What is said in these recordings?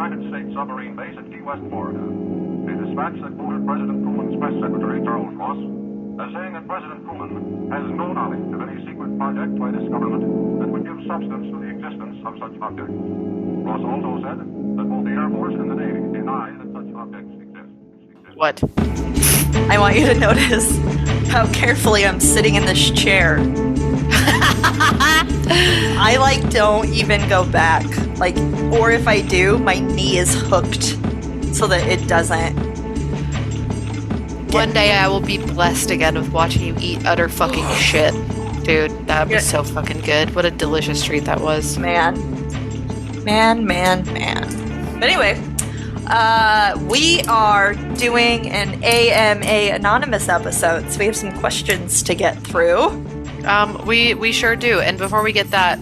United States submarine base at Key West, Florida. A dispatch that quoted President Truman's press secretary, Charles Ross, as saying that President Truman has no knowledge of any secret project by this government that would give substance to the existence of such objects. Ross also said that both the Air Force and the Navy deny that such objects exist. What? I want you to notice how carefully I'm sitting in this chair. I don't even go back. Or if I do, my knee is hooked so that it doesn't. One day I will be blessed again with watching you eat utter fucking shit. Dude, that was so fucking good. What a delicious treat that was. Man. But anyway, we are doing an AMA Anonymous episode, so we have some questions to get through. We sure do. And before we get that,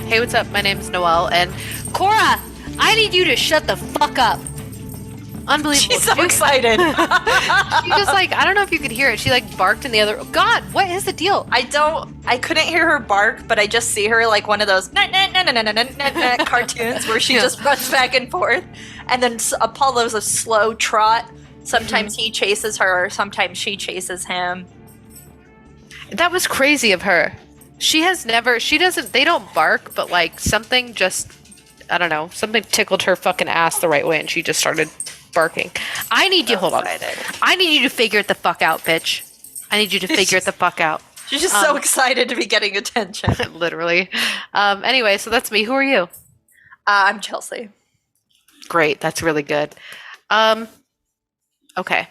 hey, what's up? My name's Noelle, and Cora, I need you to shut the fuck up. Unbelievable. She's so excited. She just I don't know if you could hear it. She barked in the other. God, what is the deal? I couldn't hear her bark, but I just see her like one of those cartoons where she just runs back and forth. And then Apollo's a slow trot. Sometimes he chases her, or sometimes she chases him. That was crazy of her. They don't bark, but something just, I don't know, something tickled her fucking ass the right way and she just started barking. I need you, hold on. I need you to figure it the fuck out, bitch. I need you to figure it the fuck out. She's just so excited to be getting attention. Literally. Anyway, so that's me. Who are you? I'm Chelsea. Great. That's really good. Okay.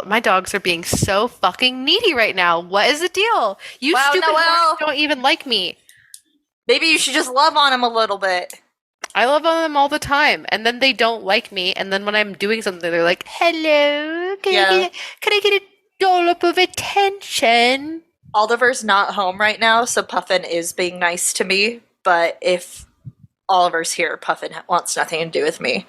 My dogs are being so fucking needy right now. What is the deal? You stupid dogs don't even like me. Maybe you should just love on them a little bit. I love on them all the time, and then they don't like me, and then when I'm doing something, they're like, hello, can I get a dollop of attention? Oliver's not home right now, so Puffin is being nice to me, but if Oliver's here, Puffin wants nothing to do with me.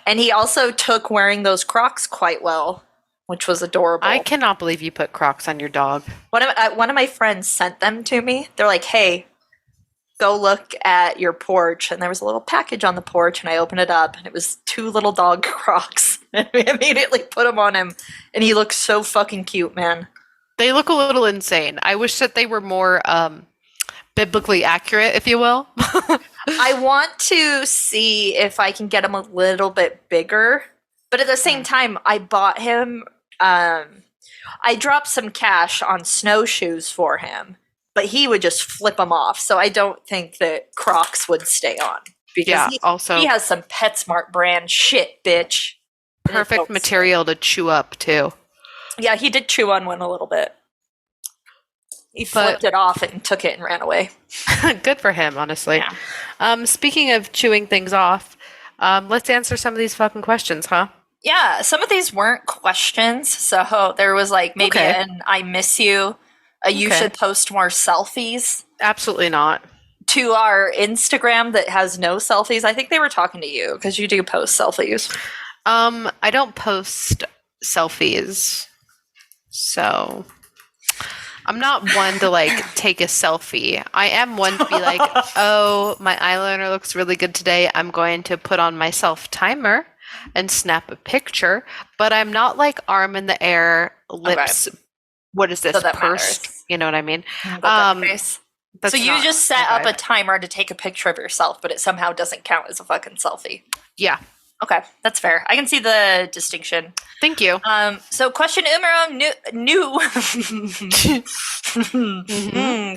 And he also took wearing those Crocs quite well, which was adorable. I cannot believe you put Crocs on your dog. One of my friends sent them to me. They're like, hey, go look at your porch. And there was a little package on the porch, and I opened it up, and it was 2 little dog Crocs. And we immediately put them on him, and he looks so fucking cute, man. They look a little insane. I wish that they were more biblically accurate, if you will. I want to see if I can get him a little bit bigger. But at the same time, I bought him, I dropped some cash on snowshoes for him, but he would just flip them off. So I don't think that Crocs would stay on. Because he has some PetSmart brand shit, bitch. Perfect material to chew up, too. Yeah, he did chew on one a little bit. He flipped it off and took it and ran away. Good for him, honestly. Yeah. Speaking of chewing things off, let's answer some of these fucking questions, huh? Yeah, some of these weren't questions. So there was maybe an I miss you. You should post more selfies. Absolutely not. To our Instagram that has no selfies. I think they were talking to you because you do post selfies. I don't post selfies. So I'm not one to take a selfie. I am one to be like, oh, my eyeliner looks really good today. I'm going to put on my self timer and snap a picture. But I'm not arm in the air, lips. Okay. What is this? So pursed? Matters. You know what I mean? So you just set up a timer to take a picture of yourself, but it somehow doesn't count as a fucking selfie. Yeah. Okay, that's fair. I can see the distinction. Thank you. So question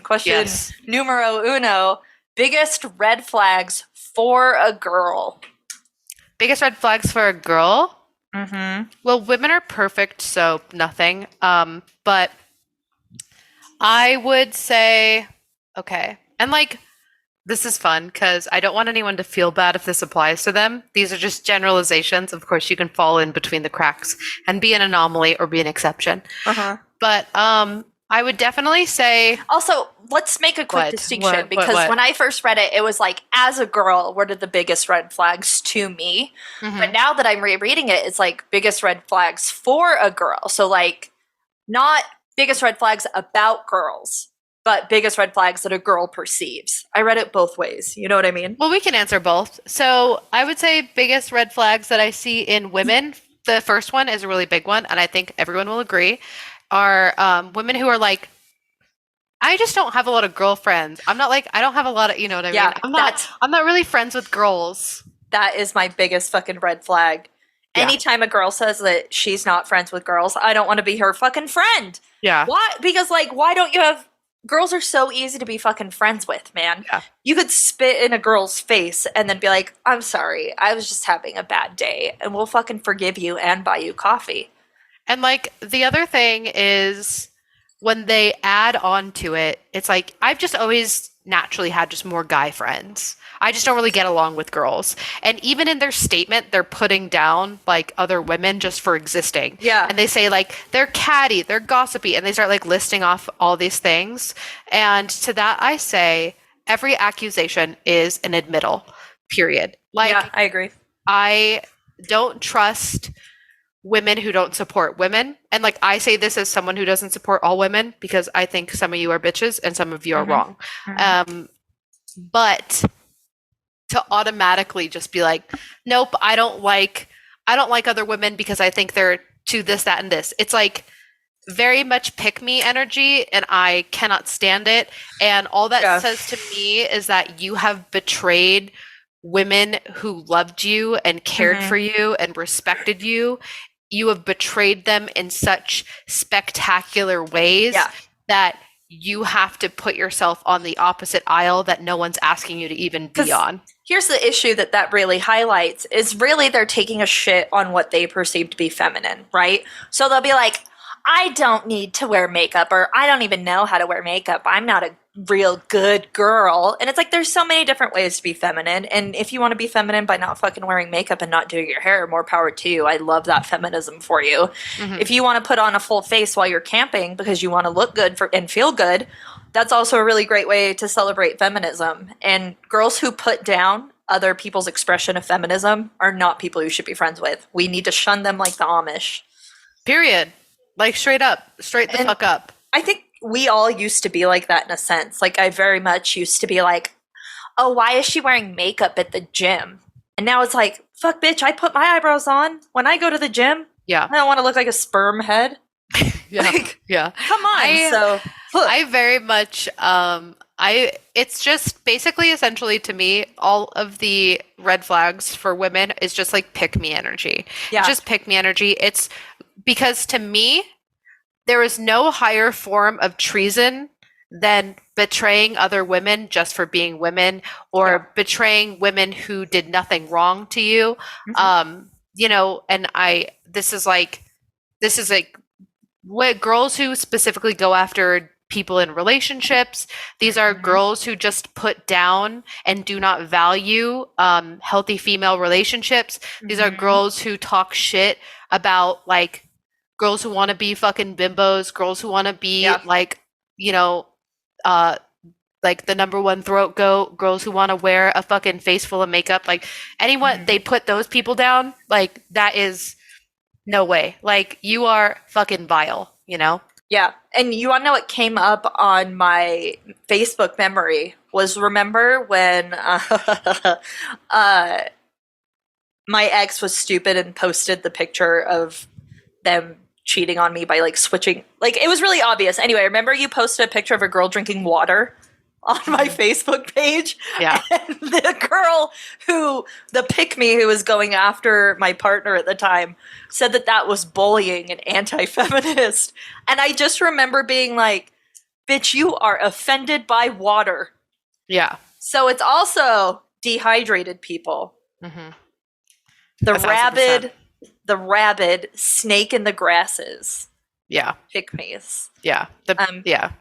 question numero uno. Biggest red flags for a girl. Biggest red flags for a girl? Mm-hmm. Well, women are perfect, so nothing. But I would say, okay. And this is fun because I don't want anyone to feel bad if this applies to them. These are just generalizations. Of course, you can fall in between the cracks and be an anomaly or be an exception. Uh-huh. But I would definitely say... Also, let's make a quick distinction because when I first read it, it was as a girl, what are the biggest red flags to me? Mm-hmm. But now that I'm rereading it, it's biggest red flags for a girl. So not biggest red flags about girls, but biggest red flags that a girl perceives. I read it both ways. You know what I mean? Well, we can answer both. So I would say biggest red flags that I see in women. The first one is a really big one, and I think everyone will agree, are women who are like, I just don't have a lot of girlfriends. I don't have a lot of, you know what I Yeah, mean? I'm not really friends with girls. That is my biggest fucking red flag. Yeah. Anytime a girl says that she's not friends with girls, I don't want to be her fucking friend. Yeah. Why? Because, like, why don't you have... Girls are so easy to be fucking friends with, man. Yeah. You could spit in a girl's face and then be like, I'm sorry, I was just having a bad day, and we'll fucking forgive you and buy you coffee. And like the other thing is when they add on to it, it's like I've just always naturally had just more guy friends. I just don't really get along with girls. And even in their statement, they're putting down like other women just for existing. Yeah. And they say like they're catty, they're gossipy, and they start like listing off all these things. And to that I say every accusation is an admittal, period. Like Yeah, I agree. I don't trust women who don't support women. And like I say this as someone who doesn't support all women because I think some of you are bitches and some of you are wrong. But to automatically just be like, nope, I don't like other women because I think they're to this, that, and this. It's like very much pick me energy, and I cannot stand it. And all that says to me is that you have betrayed women who loved you and cared for you and respected you. You have betrayed them in such spectacular ways that you have to put yourself on the opposite aisle that no one's asking you to even be on. Here's the issue that really highlights is really they're taking a shit on what they perceive to be feminine, right? So they'll be like, I don't need to wear makeup, or I don't even know how to wear makeup. I'm not a real good girl. And it's like there's so many different ways to be feminine. And if you want to be feminine by not fucking wearing makeup and not doing your hair, more power to you. I love that feminism for you. If you want to put on a full face while you're camping because you want to look good and feel good, that's also a really great way to celebrate feminism. And girls who put down other people's expression of feminism are not people you should be friends with. We need to shun them like the Amish. Period. Like straight the fuck up. I think we all used to be like that in a sense. Like I very much used to be like, oh, why is she wearing makeup at the gym? And now it's like, fuck bitch, I put my eyebrows on when I go to the gym. Yeah. I don't want to look like a sperm head. Yeah. Like, yeah. Come on. I very much it's just basically essentially to me all of the red flags for women is just like pick me energy. Yeah. Just pick me energy. It's because to me there is no higher form of treason than betraying other women just for being women, or betraying women who did nothing wrong to you. You know, and this is like what girls who specifically go after people in relationships. These are girls who just put down and do not value healthy female relationships. These are girls who talk shit about like girls who want to be fucking bimbos, girls who want to be like, you know, like the number one throat goat, girls who want to wear a fucking face full of makeup. Like anyone, they put those people down. Like that is no way. Like you are fucking vile, you know? Yeah. And you want to know what came up on my Facebook memory was, remember when my ex was stupid and posted the picture of them cheating on me by like switching, like it was really obvious. Anyway, remember you posted a picture of a girl drinking water on my Facebook page? Yeah. And the pick-me who was going after my partner at the time said that was bullying and anti-feminist. And I just remember being like, bitch, you are offended by water. Yeah. So it's also dehydrated people. The 1,000%. rabid snake in the grasses. Yeah. Pick-me's. Yeah. Yeah.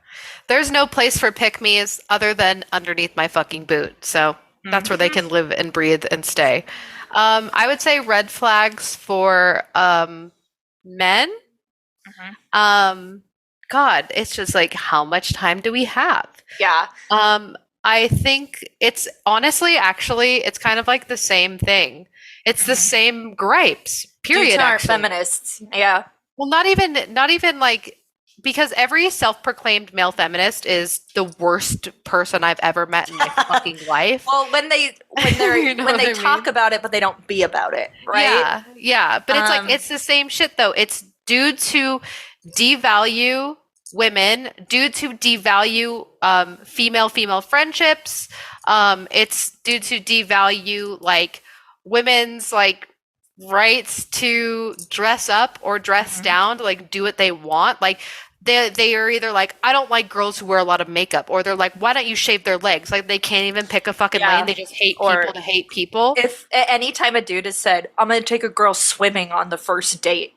There's no place for pick-me's other than underneath my fucking boot. So that's where they can live and breathe and stay. I would say red flags for men. God, it's just like, how much time do we have? Yeah. I think it's honestly, actually, it's kind of like the same thing. It's the same gripes. Period. Dudes aren't actually. feminists. Yeah. Well, not even like because every self-proclaimed male feminist is the worst person I've ever met in my fucking life. Well, when they You know when what they I talk mean? about it, but they don't be about it, right? Yeah. But it's like Um, it's the same shit though. It's dudes who devalue women, dudes who devalue female friendships. It's dudes who devalue like women's like rights to dress up or dress Mhm. down to like do what they want. Like they are either like, I don't like girls who wear a lot of makeup, or they're like, why don't you shave their legs? Like they can't even pick a fucking Yeah. lane. They just hate Or people to hate people. If at any time a dude has said, "I'm going to take a girl swimming on the first date,"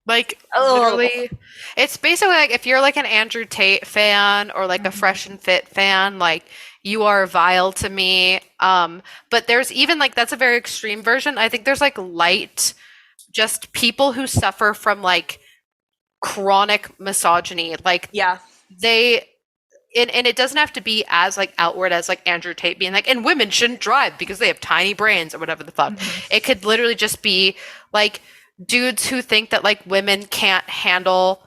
Like Oh. literally, it's basically like if you're like an Andrew Tate fan or like a Mhm. Fresh and Fit fan, like you are vile to me. But there's even like that's a very extreme version. I think there's like light, just people who suffer from like chronic misogyny. Like yeah, they and it doesn't have to be as like outward as like Andrew Tate being like, and women shouldn't drive because they have tiny brains or whatever the fuck. Mhm. It could literally just be like dudes who think that like women can't handle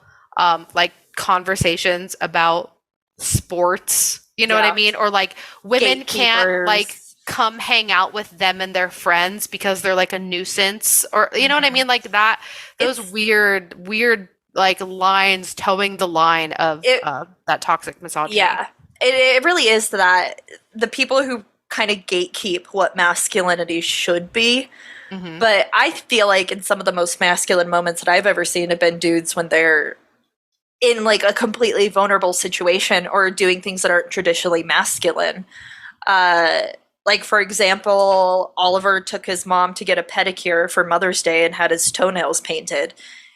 like conversations about sports. You know what Yeah. I mean? Or like women can't like Gatekeepers. come hang out with them and their friends because they're like a nuisance, or you know what I Mhm. mean? Like that those It's- weird like lines towing the line of that toxic misogyny. Yeah, it really is that the people who kind of gatekeep what masculinity should be. Mhm. But I feel like in some of the most masculine moments that I've ever seen have been dudes when they're in like a completely vulnerable situation or doing things that aren't traditionally masculine. Like for example, Oliver took his mom to get a pedicure for Mother's Day and had his toenails painted.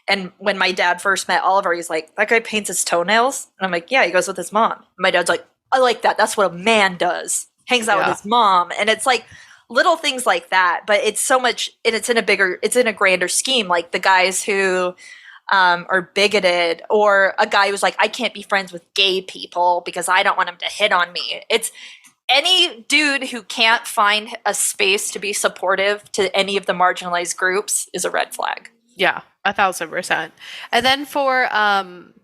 And when my dad first met Oliver, he's like, "That guy paints his toenails?" And I'm like, "Yeah, he goes with his mom." And my dad's like, "I like that. That's what a man does. Hangs out Yeah. with his mom." And it's like little things like that, but it's so much, and it's in a grander scheme. Like the guys who are bigoted, or a guy who's like, "I can't be friends with gay people because I don't want them to hit on me." It's any dude who can't find a space to be supportive to any of the marginalized groups is a red flag. Yeah, 1,000%. And then for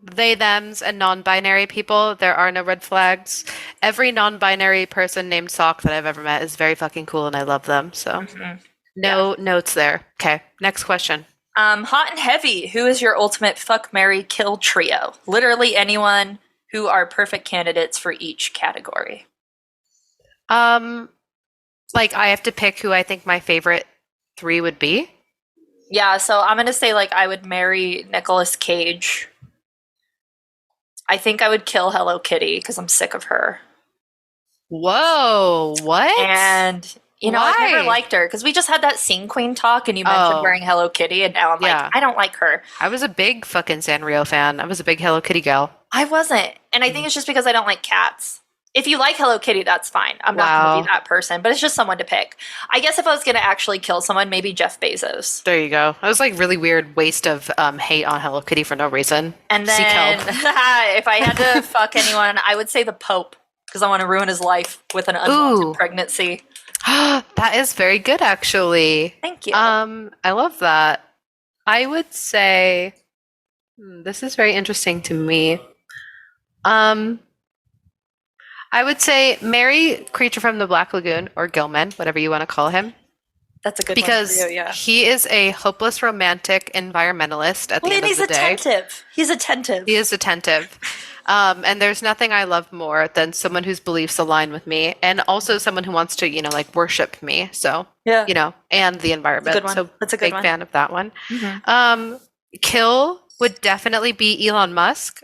they, thems, and non-binary people, there are no red flags. Every non-binary person named Sock that I've ever met is very fucking cool, and I love them. So no notes there. Okay, next question. Hot and heavy. Who is your ultimate fuck, marry, kill trio? Literally anyone who are perfect candidates for each category. Like I have to pick who I think my favorite 3 would be. Yeah, so I'm gonna say like I would marry Nicolas Cage. I think I would kill Hello Kitty because I'm sick of her. Whoa, what? And I've never Why? liked her because we just had that scene queen talk, and you mentioned Oh. wearing Hello Kitty, and now I'm Yeah. like, I don't like her. I was a big fucking Sanrio fan. I was a big Hello Kitty gal. I wasn't, and I think it's just because I don't like cats. If you like Hello Kitty, that's fine. I'm not going to Wow. be that person, but it's just someone to pick. I guess if I was going to actually kill someone, maybe Jeff Bezos. There you go. That was like really weird waste of hate on Hello Kitty for no reason. And Seek then help. if I had to fuck anyone, I would say the Pope because I want to ruin his life with an unwanted Ooh. pregnancy. That is very good, actually. Thank you. I love that. I would say this is very interesting to me. I would say marry Creature from the Black Lagoon, or Gilman, whatever you want to call him, That's a good because one for you, yeah. he is a hopeless romantic environmentalist at the Well, end and of the he's day. attentive. He's attentive. He is attentive. And there's nothing I love more than someone whose beliefs align with me, and also someone who wants to, like worship me. So, Yeah. and the environment. good one. So That's a good big one. fan of that one. Mhm. Kill would definitely be Elon Musk.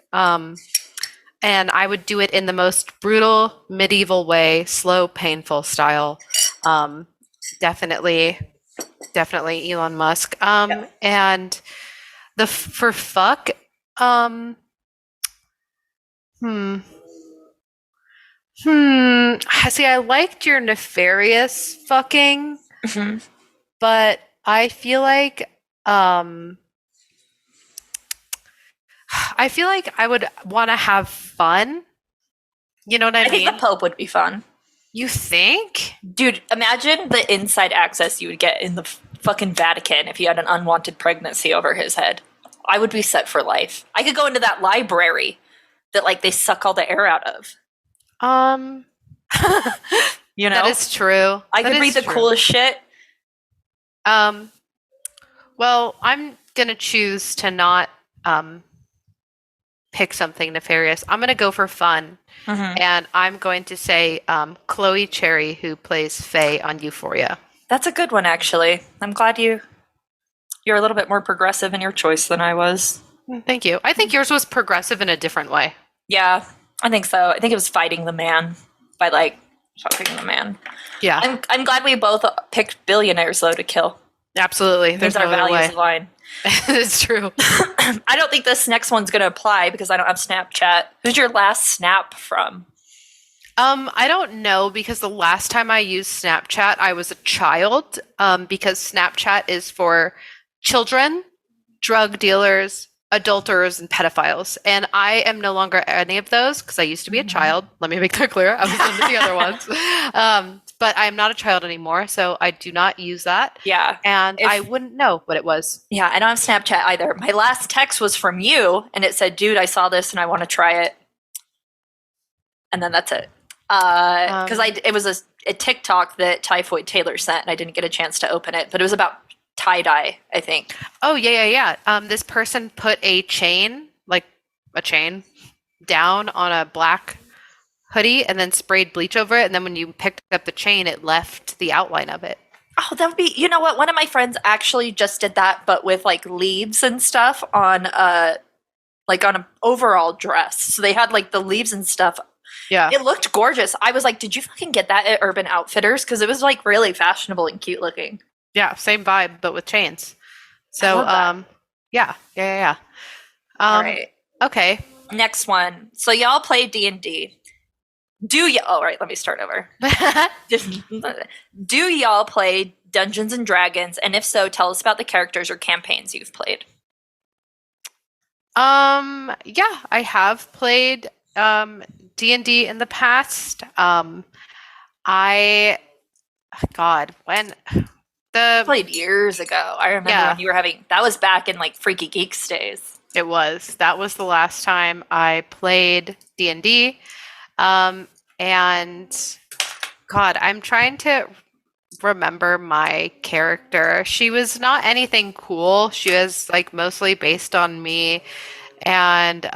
And I would do it in the most brutal medieval way, slow, painful style. Definitely Elon Musk. Yeah. And for fuck, See, I liked your nefarious fucking, Mhm. but I feel like I would want to have fun. You know what I I think mean? the Pope would be fun. You think? Dude, imagine the inside access you would get in the fucking Vatican if you had an unwanted pregnancy over his head. I would be set for life. I could go into that library that like they suck all the air out of. Um, You know, that is true. I That could read is the true. coolest shit. Well, I'm gonna choose to not pick something nefarious. I'm gonna go for fun, and I'm going to say Chloe Cherry, who plays Faye on Euphoria. That's a good one, actually. I'm glad you're a little bit more progressive in your choice than I was. Thank you. I think yours was progressive in a different way. Yeah, I think so. I think it was fighting the man by like fucking the man. Yeah, I'm glad we both picked billionaires though to kill. absolutely. There's There's our no other values way. align. It's true. I don't think this next one's going to apply because I don't have Snapchat. Who's your last snap from? I don't know because the last time I used Snapchat, I was a child. Because Snapchat is for children, drug dealers, adulterers, and pedophiles. And I am no longer any of those because I used to be a child. Let me make that clear. I was none of the other ones. But I am not a child anymore, so I do not use that. Yeah. And I wouldn't know what it was. Yeah, I don't have Snapchat either. My last text was from you, and it said, dude, I saw this and I want to try it. And then that's it. Because it was a TikTok that Typhoid Taylor sent, and I didn't get a chance to open it. But it was about tie-dye, I think. Oh, yeah. This person put a chain, like a chain, down on a black hoodie and then sprayed bleach over it. And then when you picked up the chain, it left the outline of it. Oh, that would be, you know what? One of my friends actually just did that, but with like leaves and stuff on an overall dress. So they had like the leaves and stuff. Yeah. It looked gorgeous. I was like, did you fucking get that at Urban Outfitters? Because it was like really fashionable and cute looking. Yeah, same vibe, but with chains. So, love that. yeah. All right. Okay. Next one. So y'all play D&D. All right, let me start over. Do y'all play Dungeons and Dragons? And if so, tell us about the characters or campaigns you've played. Yeah, I have played D&D in the past. When Played years ago. I remember when you were that was back in like Freaky Geeks days. That was the last time I played D&D. And God, I'm trying to remember my character. She was not anything cool. She was like mostly based on me. And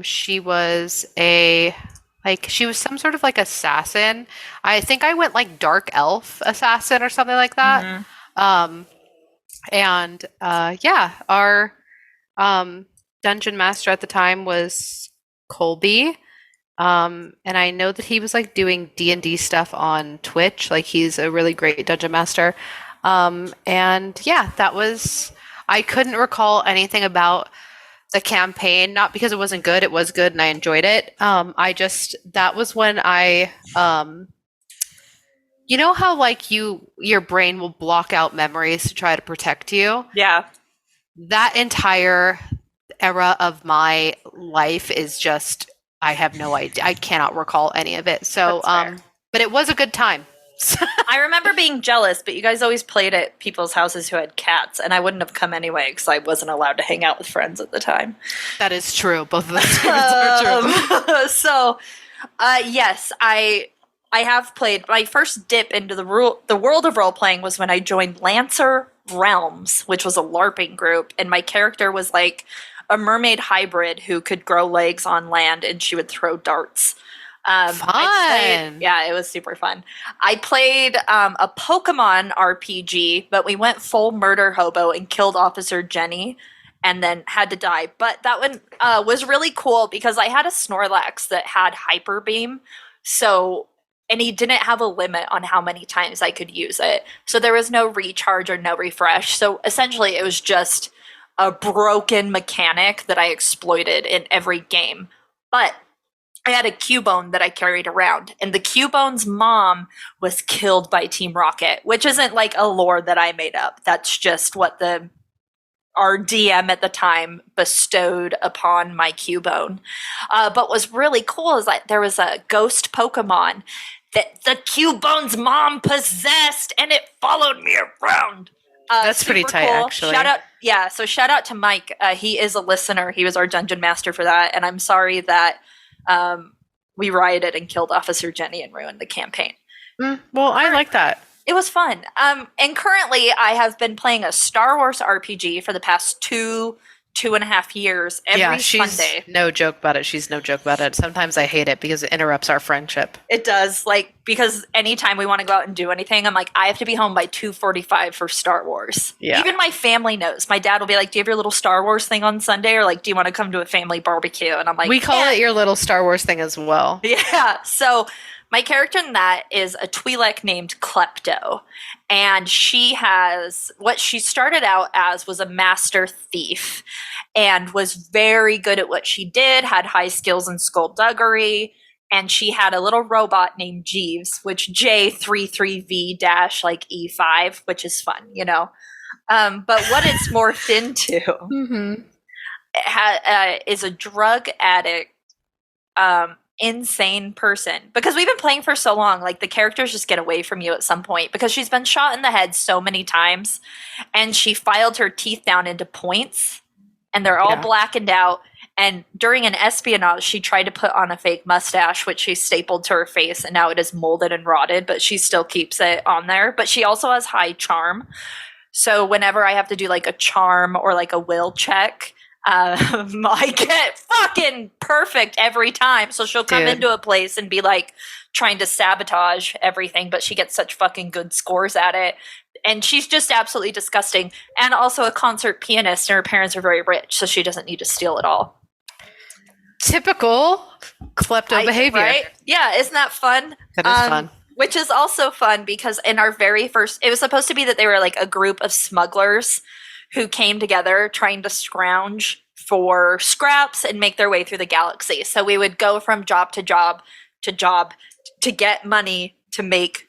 she was some sort of like assassin. I think I went like dark elf assassin or something like that. Our dungeon master at the time was Colby. And I know that he was like doing D&D stuff on Twitch. Like he's a really great dungeon master. I couldn't recall anything about the campaign, not because it wasn't good. It was good and I enjoyed it. That was when you know how like your brain will block out memories to try to protect you? Yeah. That entire era of my life is just, I have no idea. I cannot recall any of it. So, but it was a good time. I remember being jealous, but you guys always played at people's houses who had cats, and I wouldn't have come anyway because I wasn't allowed to hang out with friends at the time. That is true. Both of those statements are true. Yes, I have played. My first dip into the world of role playing was when I joined Lancer Realms, which was a LARPing group, and my character was like a mermaid hybrid who could grow legs on land, and she would throw darts. Fun. It was super fun. I played a Pokemon RPG, but we went full murder hobo and killed Officer Jenny and then had to die. But that one was really cool because I had a Snorlax that had Hyper Beam. And he didn't have a limit on how many times I could use it. So there was no recharge or no refresh. So essentially it was just a broken mechanic that I exploited in every game. But I had a Cubone that I carried around, and the Cubone's mom was killed by Team Rocket, which isn't like a lore that I made up. That's just what our DM at the time bestowed upon my Cubone. But what's really cool is that there was a ghost Pokemon that the Cubone's mom possessed, and it followed me around. That's pretty super tight, actually. Shout out to Mike. He is a listener. He was our dungeon master for that, and I'm sorry that we rioted and killed Officer Jenny and ruined the campaign. Well, I like that. It was fun. And currently, I have been playing a Star Wars RPG for the past 2.5 years every she's Sunday. no joke about it. She's no joke about it. Sometimes I hate it because it interrupts our friendship. It does, because anytime we want to go out and do anything, I'm like, I have to be home by 2:45 for Star Wars. Yeah. Even my family knows. My dad will be like, do you have your little Star Wars thing on Sunday? Or do you want to come to a family barbecue? And I'm like, we call it your little Star Wars thing as well. Yeah. So my character in that is a Twi'lek named Klepto. And what she started out as was a master thief and was very good at what she did, had high skills in skullduggery. And she had a little robot named Jeeves, which J33V-E5, which is fun, But what it's morphed into is a drug addict, insane person. Because we've been playing for so long, the characters just get away from you at some point because she's been shot in the head so many times, and she filed her teeth down into points, and they're all blackened out. And during an espionage, she tried to put on a fake mustache, which she stapled to her face, and now it is molded and rotted, but she still keeps it on there. But she also has high charm. So whenever I have to do a charm or a will check, I get fucking perfect every time. So she'll come into a place and be trying to sabotage everything, but she gets such fucking good scores at it. And she's just absolutely disgusting. And also a concert pianist, and her parents are very rich, so she doesn't need to steal it all. Typical klepto behavior. Right? Yeah, isn't that fun? That is fun. Which is also fun because in our very first, it was supposed to be that they were a group of smugglers who came together trying to scrounge for scraps and make their way through the galaxy. So we would go from job to job to get money to make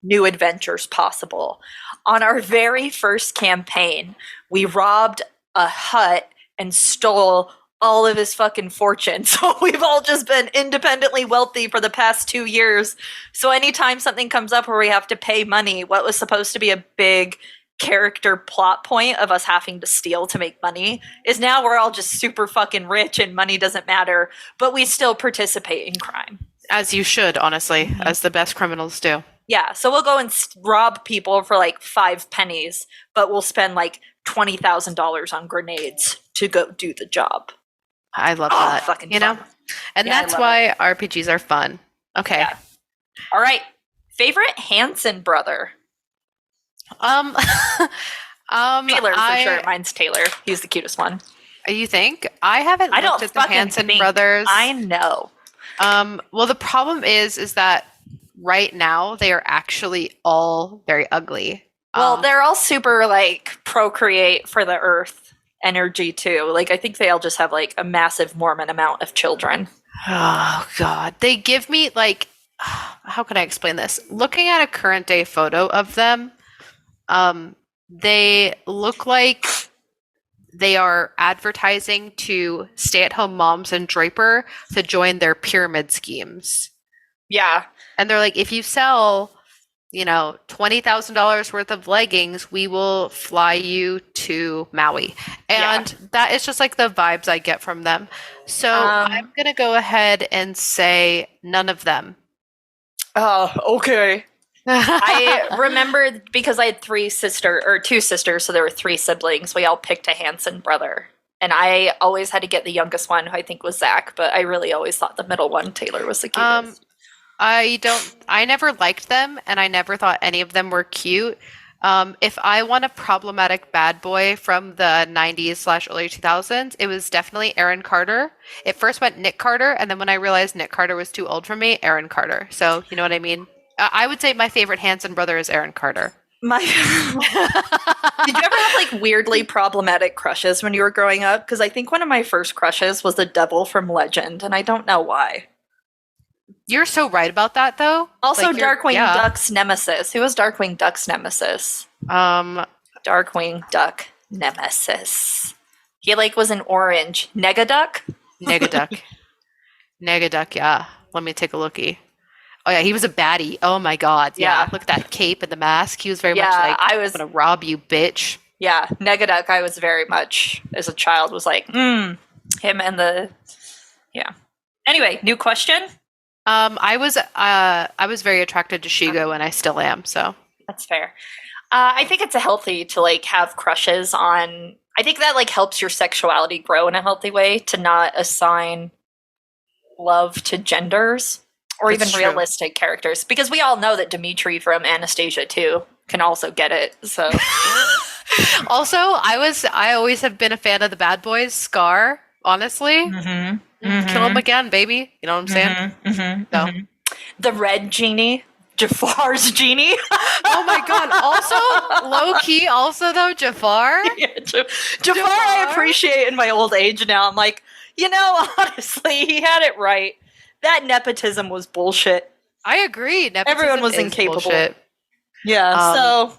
new adventures possible. On our very first campaign, we robbed a hut and stole all of his fucking fortune. So we've all just been independently wealthy for the past 2 years. So anytime something comes up where we have to pay money, what was supposed to be a big character plot point of us having to steal to make money is now we're all just super fucking rich and money doesn't matter, but we still participate in crime. As you should, honestly, as the best criminals do. Yeah, so we'll go and rob people for 5 pennies, but we'll spend $20,000 on grenades to go do the job. I love that. Fucking fun. And that's why RPGs are fun. Okay. Yeah. All right. Favorite Hanson brother? Taylor for sure. Mine's Taylor. He's the cutest one. You think? I haven't looked at the Hanson brothers. I know. Well, the problem is that right now they are actually all very ugly. Well, they're all super procreate for the earth energy too. I think they all just have a massive Mormon amount of children. Oh God. They give me how can I explain this? Looking at a current day photo of them, they look like they are advertising to stay-at-home moms and Draper to join their pyramid schemes. Yeah. And they're like, if you sell, $20,000 worth of leggings, we will fly you to Maui. And that is just the vibes I get from them. So I'm going to go ahead and say none of them. Oh, okay. I remember because I had two sisters, so there were 3 siblings. We all picked a Hanson brother. And I always had to get the youngest one, who I think was Zach, but I really always thought the middle one, Taylor, was the cutest. I never liked them, and I never thought any of them were cute. If I want a problematic bad boy from the 90s/early 2000s, it was definitely Aaron Carter. It first went Nick Carter, and then when I realized Nick Carter was too old for me, Aaron Carter. So, you know what I mean? I would say my favorite Hanson brother is Aaron Carter. Did you ever have weirdly problematic crushes when you were growing up? Because I think one of my first crushes was the devil from Legend, and I don't know why. You're so right about that, though. Also, Darkwing Duck's nemesis. Who was Darkwing Duck's nemesis? Darkwing Duck nemesis. He was an orange. Negaduck? Negaduck. Negaduck, yeah. Let me take a lookie. Oh yeah, he was a baddie. Oh my god. Yeah. Yeah. Look at that cape and the mask. He was very much Yeah, like, I I'm was. gonna rob you, bitch. Yeah, Negaduck. I was very much as a child was like, him and the. Yeah. Anyway, new question. I was very attracted to Shigo and I still am, so That's fair. I think it's a healthy to like have crushes on. I think that like helps your sexuality grow in a healthy way to not assign love to genders or That's even true. realistic characters because we all know that Dimitri from Anastasia too can also get it. So also I always have been a fan of the bad boys, Scar, honestly. Kill him again, baby. You know what I'm saying? No. the red genie, Jafar's genie. Oh my god. Also, low key, also though, Jafar. Yeah, Jafar, I appreciate in my old age now. I'm like, honestly, he had it right. That nepotism was bullshit. I agree. Everyone was Nepotism is incapable. bullshit. Yeah, so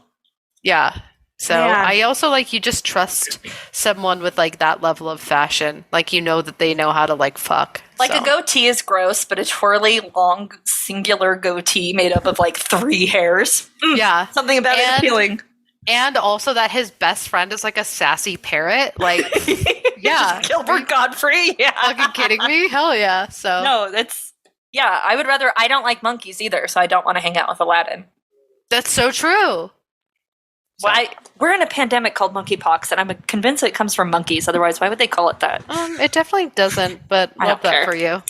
Yeah. So Yeah. I also like you just trust someone with like that level of fashion. Like you know that they know how to like fuck. like so. a goatee is gross, but a twirly, long, singular goatee made up of like 3 hairs. Yeah. Something about it And- appealing. And also that his best friend is like a sassy parrot. Like, yeah. Just Gilbert Godfrey. Yeah. Fucking kidding me? Hell yeah. So No, I would rather. I don't like monkeys either, so I don't want to hang out with Aladdin. that's so true. Well, we're in a pandemic called monkeypox, and I'm convinced it comes from monkeys. Otherwise, why would they call it that? It definitely doesn't, but I love don't that care. for you.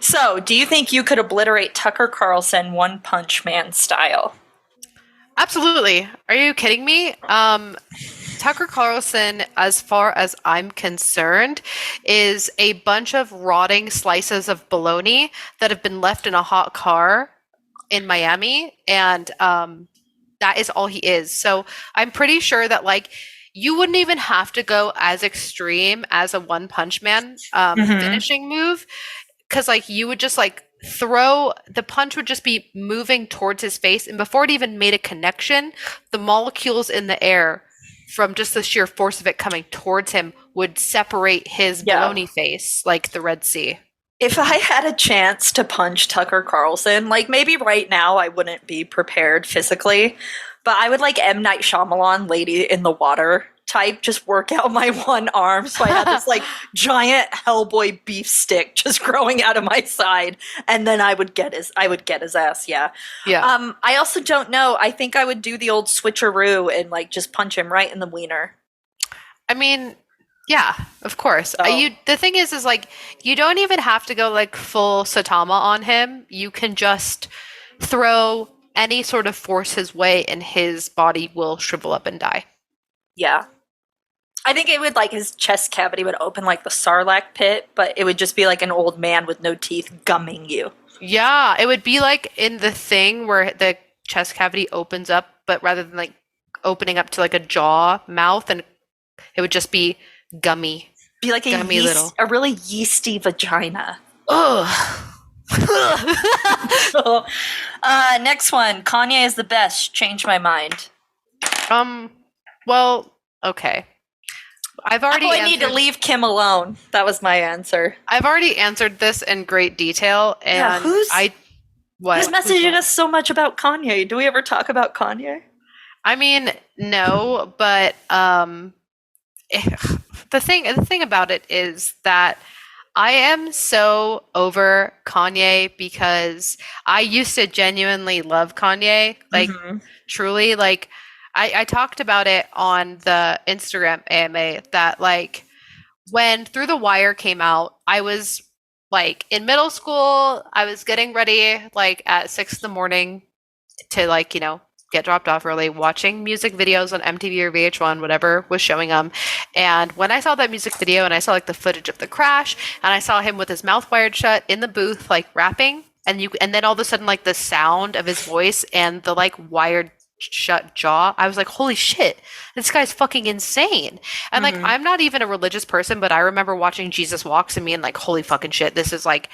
So, do you think you could obliterate Tucker Carlson One Punch Man style? Absolutely. Are you kidding me? Tucker Carlson, as far as I'm concerned, is a bunch of rotting slices of bologna that have been left in a hot car in Miami, and that is all he is. So I'm pretty sure that like you wouldn't even have to go as extreme as a One Punch Man finishing move, because like you would just like the punch would just be moving towards his face, and before it even made a connection, the molecules in the air from just the sheer force of it coming towards him would separate his bologna face like the Red Sea. If I had a chance to punch Tucker Carlson, like maybe right now I wouldn't be prepared physically, but I would like M. Night Shyamalan, Lady in the Water type, just work out my one arm so I had this like giant Hellboy beef stick just growing out of my side, and then I would get his ass. Yeah. I also don't know. I think I would do the old switcheroo and like just punch him right in the wiener. I mean, yeah, of course. The thing is like you don't even have to go like full Saitama on him. You can just throw any sort of force his way, and his body will shrivel up and die. Yeah. I think it would like his chest cavity would open like the Sarlacc pit, but it would just be like an old man with no teeth gumming you. Yeah, it would be like in The Thing where the chest cavity opens up, but rather than like opening up to like a jaw mouth, and it would just be gummy. Be like a really yeasty vagina. Ugh. Next one. Kanye is the best. Change my mind. Well, okay. I need to leave Kim alone. That was my answer. I've already answered this in great detail, and who's Who's messaging us so much about Kanye? Do we ever talk about Kanye? I mean, no, but the thing about it is that I am so over Kanye because I used to genuinely love Kanye, like truly, like. I talked about it on the Instagram AMA that like when Through the Wire came out, I was like in middle school. I was getting ready like at 6 a.m. to like, get dropped off early, watching music videos on MTV or VH1, whatever was showing them. And when I saw that music video and I saw like the footage of the crash, and I saw him with his mouth wired shut in the booth, like rapping, and then all of a sudden like the sound of his voice and the like wired shut jaw, I was like, holy shit, this guy's fucking insane. And like I'm not even a religious person, but I remember watching Jesus Walks and being like, holy fucking shit, this is like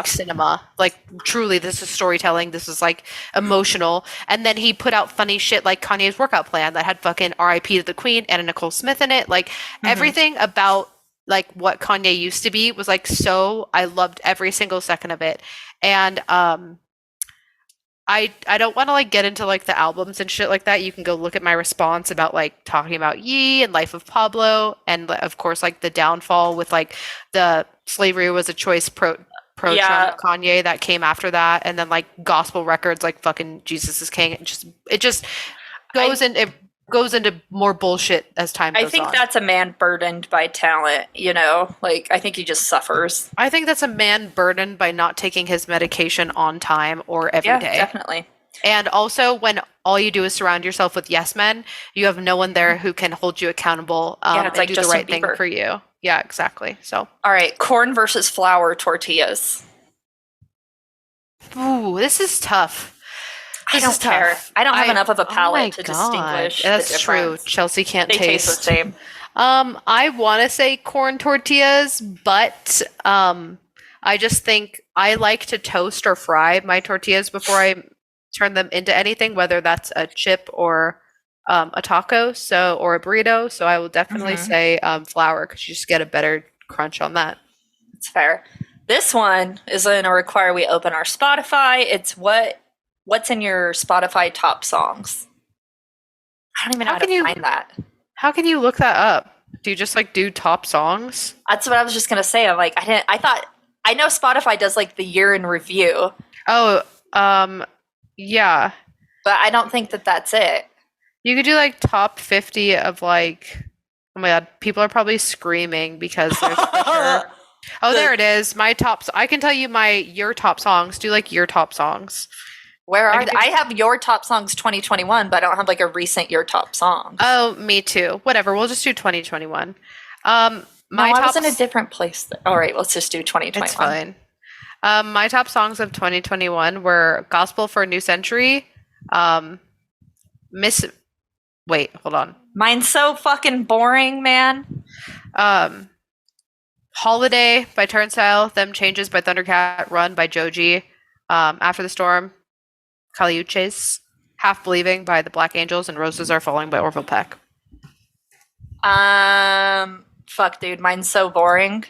cinema, like truly this is storytelling, this is like emotional. And then he put out funny shit like Kanye's workout plan that had fucking RIP to the Queen and a Nicole Smith in it, like everything about like what Kanye used to be was like, so I loved every single second of it. And I don't want to like get into like the albums and shit like that. You can go look at my response about like talking about Yee and Life of Pablo, and of course like the downfall with like the slavery was a choice pro Yeah. Trump Kanye that came after that, and then like gospel records like fucking Jesus is King. It just goes into more bullshit as time I goes think on. that's a man burdened by talent, you know? Like, I think he just suffers. I think that's a man burdened by not taking his medication on time or every day. Definitely. And also, when all you do is surround yourself with yes men, you have no one there who can hold you accountable Yeah, it's and like do Justin the right thing Bieber. for you. Yeah, exactly. So, All right, corn versus flour tortillas. ooh, this is tough. I This is don't care. tough. I don't have enough of a Oh palate my to God. distinguish That's the true. difference. Chelsea can't They taste the taste. same. I want to say corn tortillas, but I just think I like to toast or fry my tortillas before I turn them into anything, whether that's a chip or a taco, or a burrito. So I will definitely Mhm. say flour because you just get a better crunch on that. It's fair. This one is going to require we open our Spotify. It's what's in your Spotify top songs. I don't even know How how to can you- find that. How can you look that up? Do you just like do top songs? That's what I was just going to say. I'm like, I know Spotify does like the year in review, Oh, yeah. but I don't think that that's it. You could do like top 50 of like, oh my God, people are probably screaming because there's for sure. Oh, there it is. My tops. I can tell you your top songs. Do like your top songs. Where I are can they? do- I have your top songs 2021, but I don't have like a recent your top song. Oh, me too. Whatever. We'll just do 2021. My I top. was in a different place. All right, let's just do 2021. It's fine. My top songs of 2021 were "Gospel for a New Century," Miss. Wait, hold on. Mine's so fucking boring, man. "Holiday" by Turnstile, "Them Changes" by Thundercat, "Run" by Joji, "After the Storm," Caliuches, "Half Believing" by the Black Angels, and "Roses Are Falling" by Orville Peck. Fuck, dude, mine's so boring.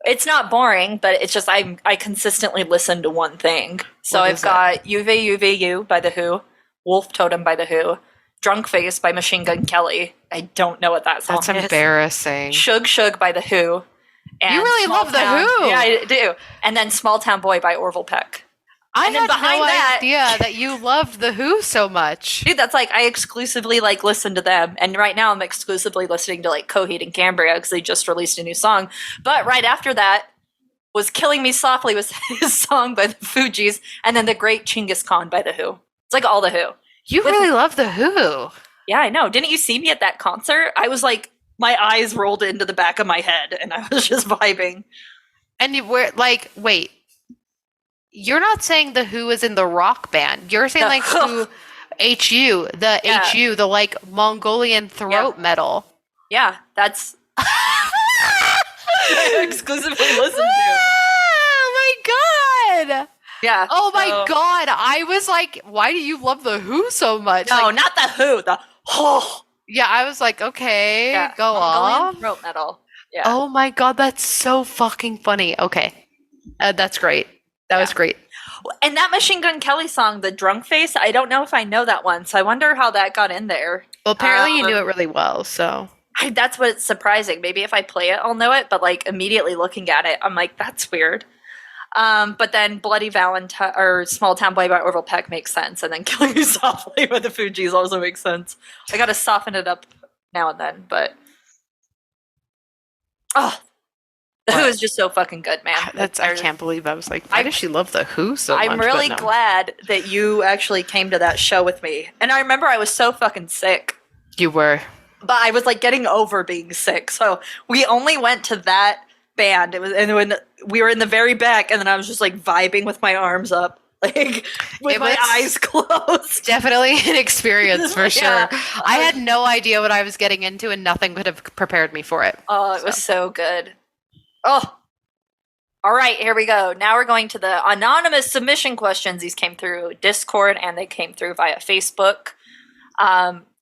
It's not boring, but it's just I consistently listen to one thing. So What I've is got UVUVU by The Who, Wolf Totem by The Who, Drunk Face by Machine Gun Kelly. I don't know what that song That's is. embarrassing. Shug Shug by The Who. And You really Small love The Town- Who. Yeah, I do. And then Small Town Boy by Orville Peck. I And then had behind no that- idea that you loved The Who so much. Dude, that's like I exclusively like listen to them, and right now I'm exclusively listening to like Coheed and Cambria because they just released a new song. But right after that was "Killing Me Softly" was his song by the Fugees, and then "The Great Chinggis Khan" by the Who. It's like all the Who. You really love The Who. Yeah, I know. Didn't you see me at that concert? I was like, my eyes rolled into the back of my head, and I was just vibing. And you were like, wait, you're not saying The Who is in the rock band. You're saying The like Who. HU, the Yeah. HU, the like Mongolian throat metal. Yeah, that's I exclusively listen to. Oh my god! Yeah. Oh my so- god! I was like, why do you love The Who so much? No, Like, not the Who. The oh, yeah, I was like, okay, yeah, go Mongolian off. throat metal. Yeah. Oh my god, that's so fucking funny. Okay, that's great. That was great. And that Machine Gun Kelly song, "The Drunk Face," I don't know if I know that one, so I wonder how that got in there. Well, apparently you knew it really well. So That's what's surprising. Maybe if I play it, I'll know it, but like immediately looking at it, I'm like, that's weird. But then "Bloody Valentine" or "Small Town Boy" by Orville Peck makes sense, and then "Killing Me Softly" by the Fugees also makes sense. I gotta soften it up now and then, but The Who What? is just so fucking good, man. I can't believe I was like, why I- does she love The Who so much? I'm But really no. glad that you actually came to that show with me. And I remember I was so fucking sick, You were. but I was like getting over being sick. So we only went to that band. It was, and when we were in the very back, and then I was just like vibing with my arms up, like with It my was- eyes closed. Definitely an experience for sure. Yeah. I had no idea what I was getting into, and nothing could have prepared me for it. Oh, it was so good. Oh. All right, here we go. Now we're going to the anonymous submission questions. These came through Discord and they came through via Facebook.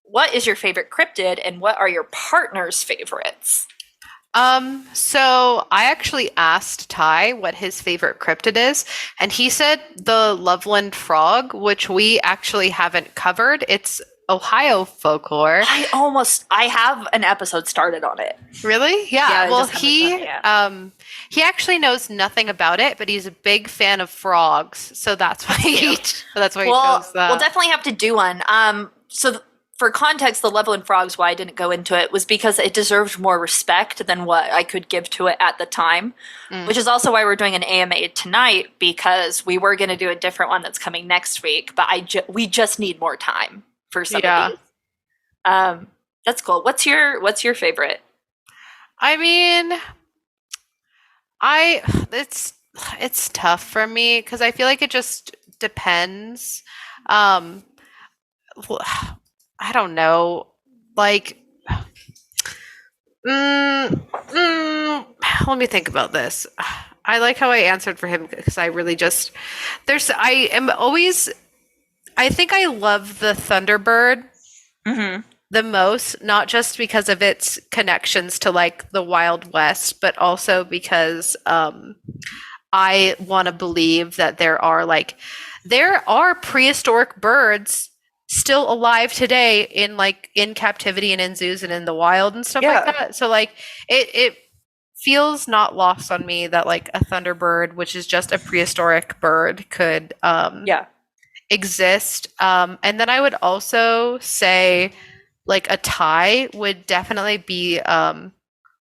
What is your favorite cryptid and what are your partner's favorites? So I actually asked Ty what his favorite cryptid is, and he said the Loveland frog, which we actually haven't covered. It's Ohio folklore. I have an episode started on it. Really? Yeah, Yeah. I Well, just haven't done it he actually knows nothing about it, but he's a big fan of frogs, so that's why that's why he chose that. We'll definitely have to do one. For context, the Loveland Frogs, why I didn't go into it was because it deserved more respect than what I could give to it at the time, which is also why we're doing an AMA tonight, because we were going to do a different one that's coming next week, but we just need more time for some of these. That's cool. What's your favorite? I mean, it's tough for me because I feel like it just depends. I don't know. Like, let me think about this. I like how I answered for him because I really just I think I love the Thunderbird the most, not just because of its connections to like the Wild West, but also because I want to believe that there are prehistoric birds still alive today in captivity and in zoos and in the wild and stuff like that. So like it feels not lost on me that like a thunderbird, which is just a prehistoric bird, could exist. And then I would also say like a tie would definitely be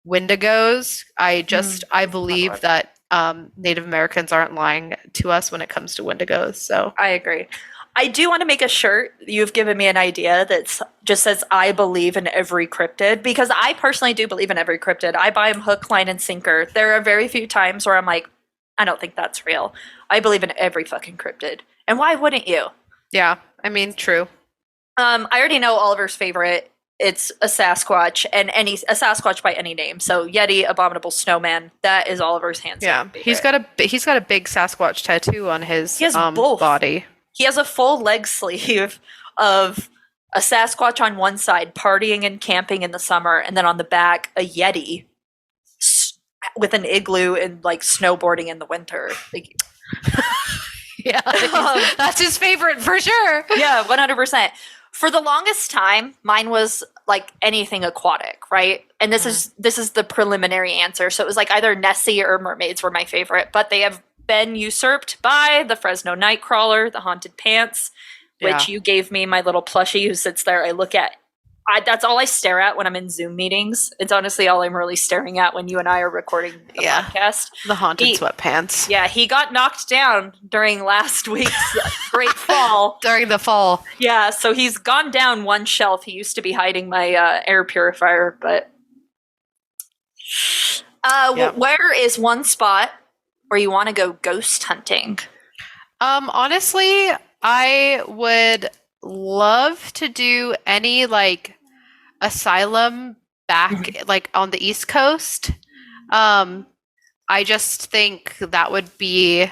Wendigos. I believe that Native Americans aren't lying to us when it comes to Wendigos. So I agree. I do want to make a shirt. You've given me an idea that just says, I believe in every cryptid, because I personally do believe in every cryptid. I buy them hook, line, and sinker. There are very few times where I'm like, I don't think that's real. I believe in every fucking cryptid. And why wouldn't you? Yeah, I mean, true. I already know Oliver's favorite. It's a Sasquatch, and a Sasquatch by any name. So Yeti, Abominable Snowman, that is Oliver's hands down favorite. He's got a big Sasquatch tattoo on his body. He has a full leg sleeve of a Sasquatch on one side, partying and camping in the summer, and then on the back, a Yeti with an igloo and like snowboarding in the winter. Like, yeah, that's his favorite for sure. Yeah, 100%. For the longest time, mine was like anything aquatic, right? And this is the preliminary answer. So it was like either Nessie or mermaids were my favorite, but they have been usurped by the Fresno Nightcrawler, the Haunted Pants, which you gave me, my little plushie who sits there. I look at. That's all I stare at when I'm in Zoom meetings. It's honestly all I'm really staring at when you and I are recording the podcast. The Haunted Sweatpants. Yeah, he got knocked down during last week's Great Fall. During the fall. Yeah, so he's gone down one shelf. He used to be hiding my air purifier, but... Where is one spot where you want to go ghost hunting? Honestly, I would love to do any like asylum back like on the East Coast. I just think that would be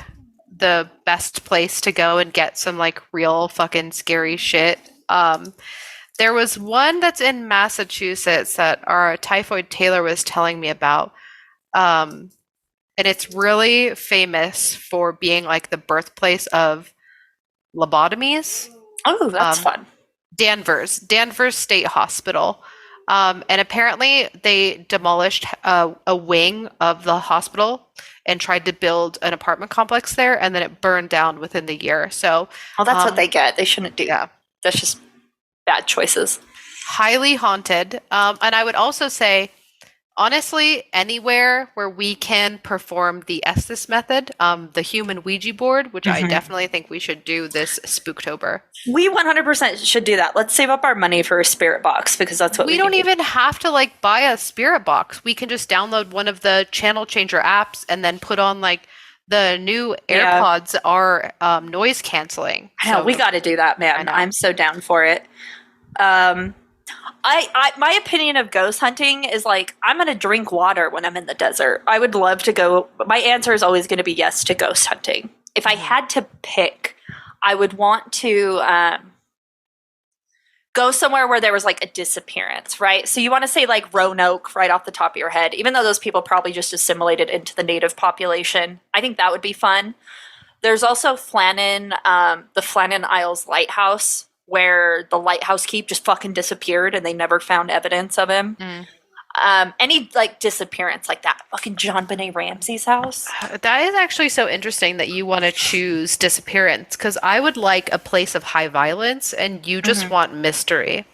the best place to go and get some like real fucking scary shit. There was one that's in Massachusetts that our Typhoid Taylor was telling me about. And it's really famous for being like the birthplace of lobotomies. Oh, that's fun. Danvers State Hospital. And apparently they demolished a wing of the hospital and tried to build an apartment complex there, and then it burned down within the year. So that's what they get. They shouldn't do. Yeah. That's just bad choices. Highly haunted. And I would also say, honestly, anywhere where we can perform the Estes method, the human Ouija board, which I definitely think we should do this Spooktober. We 100% should do that. Let's save up our money for a spirit box, because that's what we don't need. even have to like buy a spirit box. We can just download one of the channel changer apps and then put on like the new AirPods are noise canceling. I know, we got to do that, man. I'm so down for it. My opinion of ghost hunting is like, I'm going to drink water when I'm in the desert. I would love to go. My answer is always going to be yes to ghost hunting. If I had to pick, I would want to go somewhere where there was like a disappearance, right? So you want to say like Roanoke right off the top of your head, even though those people probably just assimilated into the native population. I think that would be fun. There's also Flannan, the Flannan Isles Lighthouse, where the lighthouse keep just fucking disappeared and they never found evidence of him. Any like disappearance like that. Fucking John Benet Ramsey's house. That is actually so interesting that you want to choose disappearance, because I would like a place of high violence and you just want mystery.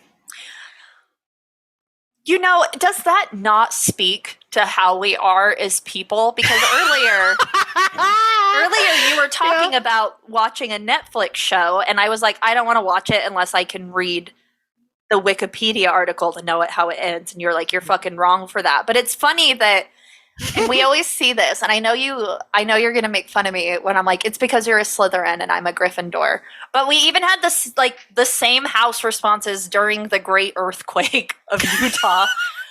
You know, does that not speak to how we are as people? Because earlier you were talking about watching a Netflix show, and I was like, I don't want to watch it unless I can read the Wikipedia article to know how it ends. And you're like, you're fucking wrong for that. But it's funny that, and we always see this, and I know you're going to make fun of me when I'm like, it's because you're a Slytherin and I'm a Gryffindor. But we even had this, like, the same house responses during the Great Earthquake of Utah,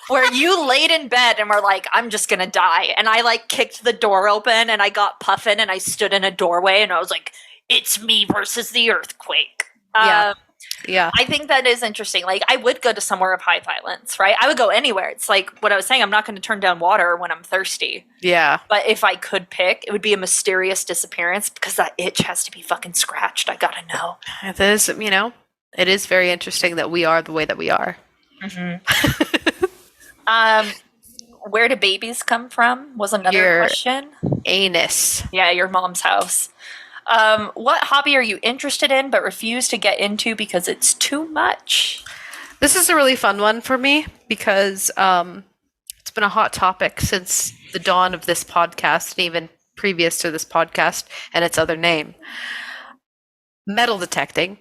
where you laid in bed and were like, I'm just going to die. And I, like, kicked the door open and I got puffin and I stood in a doorway and I was like, it's me versus the earthquake. Yeah. I think that is interesting. Like, I would go to somewhere of high violence, right? I would go anywhere. It's like what I was saying. I'm not going to turn down water when I'm thirsty. Yeah. But if I could pick, it would be a mysterious disappearance because that itch has to be fucking scratched. I gotta know. It is, it is very interesting that we are the way that we are. Where do babies come from was another question. Anus. Yeah, your mom's house. What hobby are you interested in but refuse to get into because it's too much? This is a really fun one for me because it's been a hot topic since the dawn of this podcast and even previous to this podcast and its other name. Metal detecting.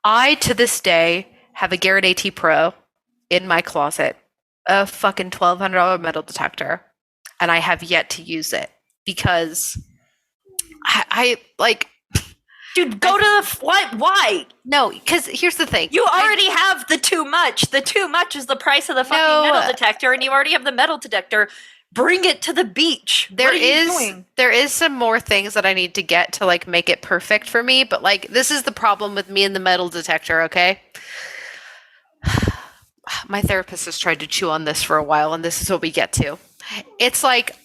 I, to this day, have a Garrett AT Pro in my closet, a fucking $1,200 metal detector, and I have yet to use it because I like, dude, go to the why? No, because here's the thing. You already have the too much. The too much is the price of the fucking metal detector, and you already have the metal detector. Bring it to the beach. There is some more things that I need to get to like make it perfect for me, but like this is the problem with me and the metal detector, okay? My therapist has tried to chew on this for a while, and this is what we get to. It's like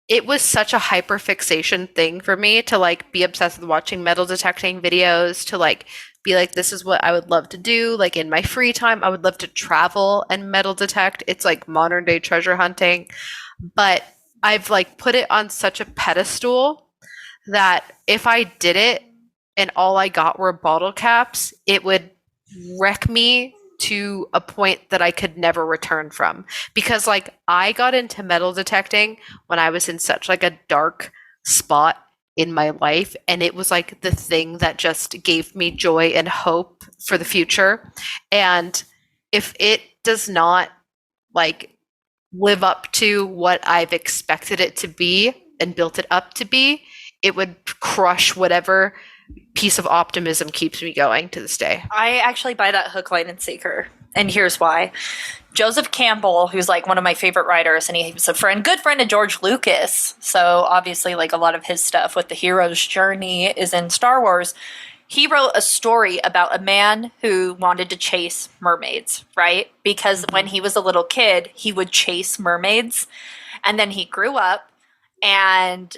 it was such a hyperfixation thing for me to like be obsessed with watching metal detecting videos, to like be like, this is what I would love to do. Like in my free time, I would love to travel and metal detect. It's like modern day treasure hunting. But I've like put it on such a pedestal that if I did it and all I got were bottle caps, it would wreck me to a point that I could never return from. Because like I got into metal detecting when I was in such like a dark spot in my life, and it was like the thing that just gave me joy and hope for the future. And if it does not like live up to what I've expected it to be and built it up to be, it would crush whatever piece of optimism keeps me going to this day. I actually buy that hook, line, and sinker. And here's why. Joseph Campbell, who's like one of my favorite writers, and he was a good friend of George Lucas. So obviously like a lot of his stuff with the hero's journey is in Star Wars. He wrote a story about a man who wanted to chase mermaids, right? Because when he was a little kid, he would chase mermaids. And then he grew up and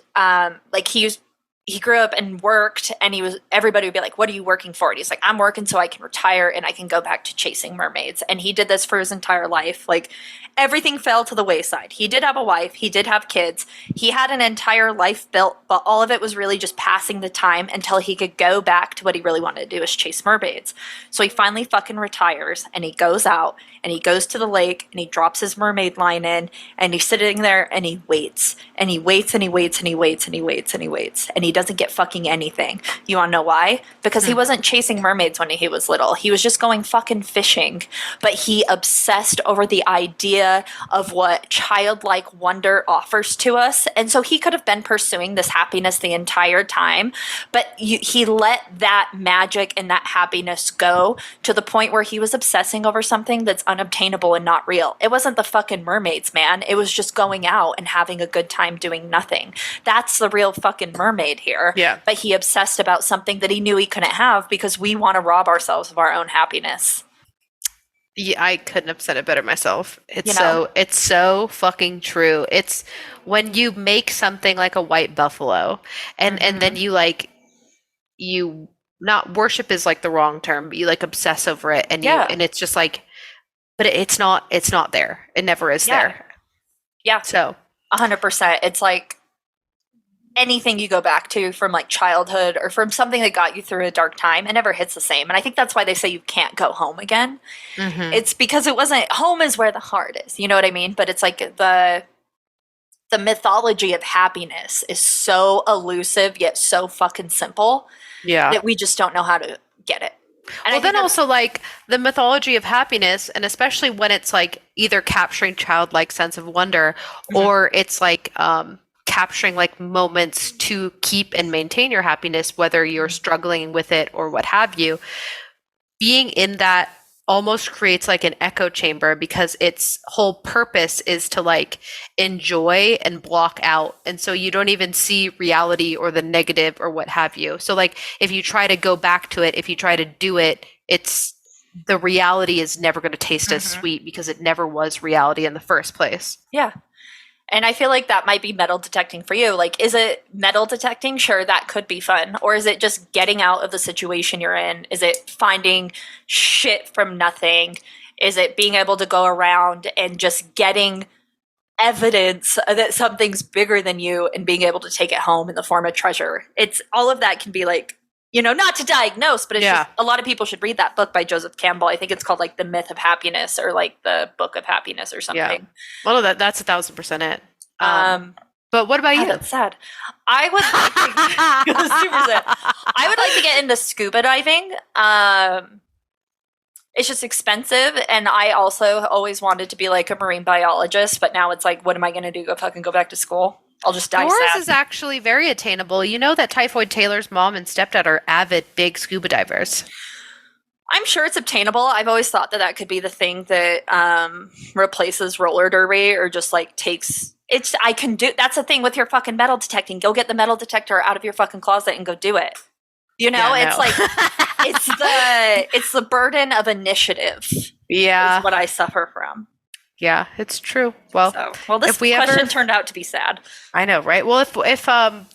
he grew up and worked, and everybody would be like, what are you working for? And he's like, I'm working so I can retire and I can go back to chasing mermaids. And he did this for his entire life. Like everything fell to the wayside. He did have a wife. He did have kids. He had an entire life built, but all of it was really just passing the time until he could go back to what he really wanted to do, is chase mermaids. So he finally fucking retires, and he goes out and he goes to the lake and he drops his mermaid line in, and he's sitting there and he waits and he waits and he waits and he waits and he waits and he waits, and he doesn't get fucking anything. You want to know why? Because he wasn't chasing mermaids when he was little. He was just going fucking fishing, but he obsessed over the idea of what childlike wonder offers to us. And so he could have been pursuing this happiness the entire time, but he let that magic and that happiness go to the point where he was obsessing over something that's unobtainable and not real. It wasn't the fucking mermaids, man. It was just going out and having a good time doing nothing. That's the real fucking mermaid here. Yeah. But he obsessed about something that he knew he couldn't have because we want to rob ourselves of our own happiness. Yeah, I couldn't have said it better myself. You know? It's so fucking true. It's when you make something like a white buffalo and then Mhm. you like you not worship is like the wrong term, but you like obsess over it Yeah. and it's just like but it's not there. It never is Yeah. there. Yeah. So, 100%. It's like anything you go back to from like childhood or from something that got you through a dark time, it never hits the same. And I think that's why they say you can't go home again. mhm. It's because it wasn't home is where the heart is. You know what I mean? But it's like the mythology of happiness is so elusive yet so fucking simple Yeah. that we just don't know how to get it. And I Well, think then that's- also like the mythology of happiness, and especially when it's like either capturing childlike sense of wonder or it's like capturing like moments to keep and maintain your happiness, whether you're struggling with it or what have you, being in that almost creates like an echo chamber because its whole purpose is to like enjoy and block out. And so you don't even see reality or the negative or what have you. So like if you try to go back to it, if you try to do it, it's the reality is never going to taste as sweet because it never was reality in the first place. Yeah. And I feel like that might be metal detecting for you. Like, is it metal detecting? Sure, that could be fun. Or is it just getting out of the situation you're in? Is it finding shit from nothing? Is it being able to go around and just getting evidence that something's bigger than you and being able to take it home in the form of treasure? It's all of that can be like, you know, not to diagnose, but it's Yeah. just a lot of people should read that book by Joseph Campbell. I think it's called like The Myth of Happiness or like The Book of Happiness or something. Well, no, that's 1,000% it. Um, But what about God, you? that's sad. I would like to, it was super sad. I would like to get into scuba diving. It's just expensive, and I also always wanted to be like a marine biologist, but now it's like, what am I going to do? Go fucking go back to school? I'll just die Yours sad. is actually very attainable. You know that Typhoid Taylor's mom and stepdad are avid big scuba divers. I'm sure it's obtainable. I've always thought that that could be the thing that replaces roller derby or just like takes. It's I can do. That's the thing with your fucking metal detecting. Go get the metal detector out of your fucking closet and go do it. You know, Yeah, it's no. like it's the burden of initiative Yeah, is what I suffer from. yeah, it's true. Well, So, well, this if we question ever- turned out to be sad. I know, right? Well, if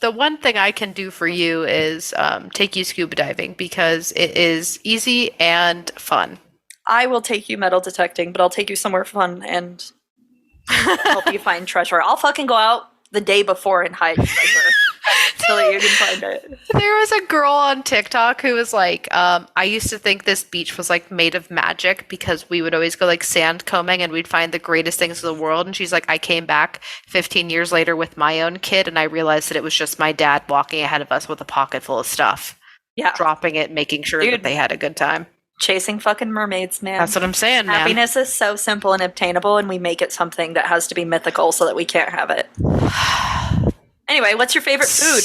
the one thing I can do for you is take you scuba diving because it is easy and fun. I will take you metal detecting, but I'll take you somewhere fun and help you find treasure. I'll fucking go out the day before and hide treasure so that you can find it. There was a girl on TikTok who was like, I used to think this beach was like made of magic because we would always go like sand combing and we'd find the greatest things in the world. And she's like, I came back 15 years later with my own kid and I realized that it was just my dad walking ahead of us with a pocket full of stuff, Yeah, dropping it, making sure Dude. that they had a good time. chasing fucking mermaids, man. That's what I'm saying, man. Happiness is so simple and obtainable, and we make it something that has to be mythical so that we can't have it. Anyway, what's your favorite food?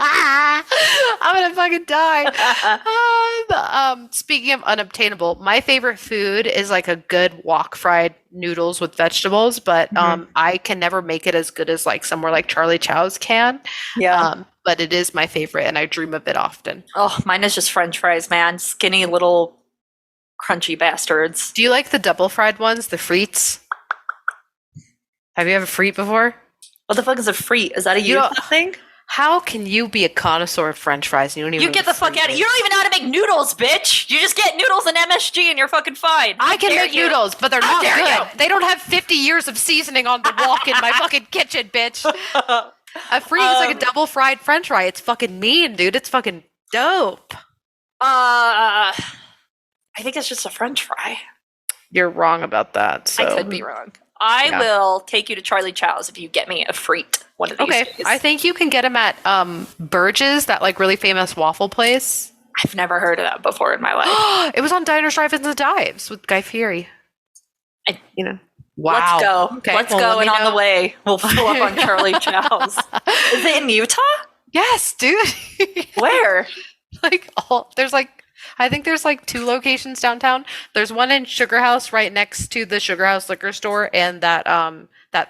I'm gonna fucking die. Speaking of unobtainable, my favorite food is like a good wok fried noodles with vegetables, but I can never make it as good as like somewhere like Charlie Chow's can. Yeah. But it is my favorite, and I dream of it often. Oh, mine is just French fries, man. Skinny little crunchy bastards. Do you like the double fried ones, the frites? Have you ever frite before? What the fuck is a frite? Is that a You Utah don't- thing? How can you be a connoisseur of French fries and you don't even You know get what the fuck frite out of is? You don't even know how to make noodles, bitch. You just get noodles and MSG and you're fucking fine. I can Dare make you. noodles, but they're How not dare good. you. They don't have 50 years of seasoning on the wok in my fucking kitchen, bitch. A frite is like a double fried French fry. It's fucking mean, dude. It's fucking dope. I think it's just a French fry. You're wrong about that. So I could be wrong. I Yeah. will take you to Charlie Chow's if you get me a frite one of these Okay, days. I think you can get them at Burge's, that like really famous waffle place. I've never heard of that before in my life. It was on Diners, Drive-Ins, and Dives with Guy Fieri. I- You know, wow. Let's go. Okay, Let's well, go. let me And on know. the way, we'll fill up on Charlie Chow's. Is it in Utah? Yes, dude. Where? Like there's like I think there's like 2 locations downtown. There's one in Sugar House right next to the Sugar House liquor store and that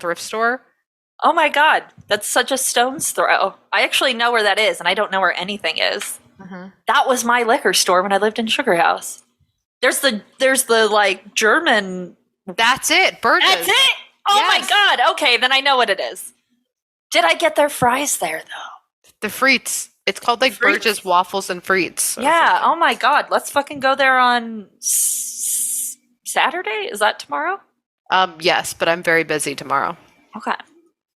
thrift store. Oh my god, that's such a stone's throw. I actually know where that is, and I don't know where anything is. Mm-hmm. That was my liquor store when I lived in Sugar House. There's the like German. That's it. Burgers. That's it. Oh Yes. my god. Okay, then I know what it is. Did I get their fries there though? The frites. It's called like Frites. Burgess waffles and frites. or Yeah. something. Oh my god. Let's fucking go there on Saturday. Is that tomorrow? Yes, but I'm very busy tomorrow. Okay.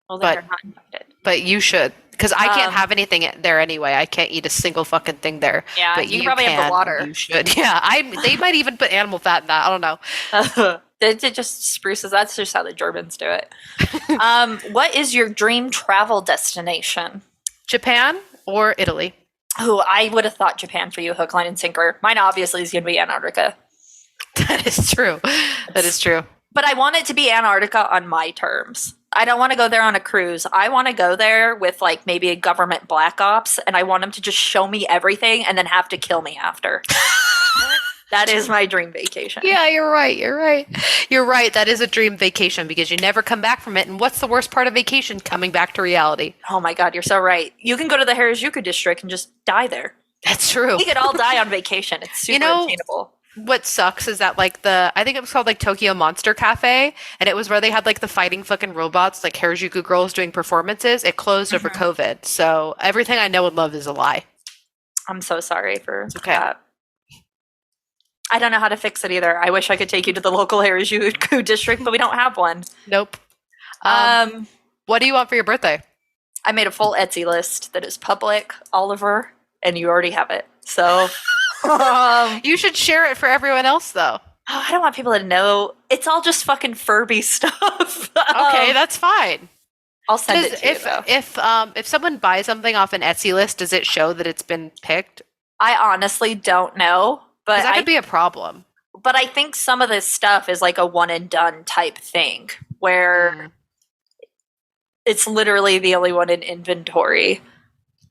Well, then But- you're not invited. But you should, because I can't Um, have anything there anyway. I can't eat a single fucking thing there. Yeah, But you can probably have the water. You should. Yeah, they might even put animal fat in that. I don't know. It just spruces. That's just how the Germans do it. What is your dream travel destination? Japan or Italy? Oh, I would have thought Japan for you, hook, line, and sinker. Mine obviously is going to be Antarctica. That is true. That is true. But I want it to be Antarctica on my terms. I don't want to go there on a cruise. I want to go there with like maybe a government black ops, and I want them to just show me everything and then have to kill me after. That is my dream vacation. Yeah, you're right. You're right. You're right. That is a dream vacation because you never come back from it. And what's the worst part of vacation? Coming back to reality. Oh my god, you're so right. You can go to the Harajuku district and just die there. That's true. We could all die on vacation. It's super You know- attainable. What sucks is that like I think it was called like Tokyo Monster Cafe, and it was where they had like the fighting fucking robots, like Harajuku girls doing performances. It closed over COVID, so everything I know and love is a lie. I'm so sorry for okay. that. I don't know how to fix it either. I wish I could take you to the local Harajuku district, but we don't have one. Nope. What do you want for your birthday? I made a full Etsy list that is public, Oliver, and you already have it. So You should share it for everyone else, though. I don't want people to know. It's all just fucking Furby stuff. Okay, that's fine. I'll send Does, it to you, though. if someone buys something off an Etsy list, does it show that it's been picked? I honestly don't know, but 'Cause that could be a problem. but I think some of this stuff is like a one and done type thing where it's literally the only one in inventory.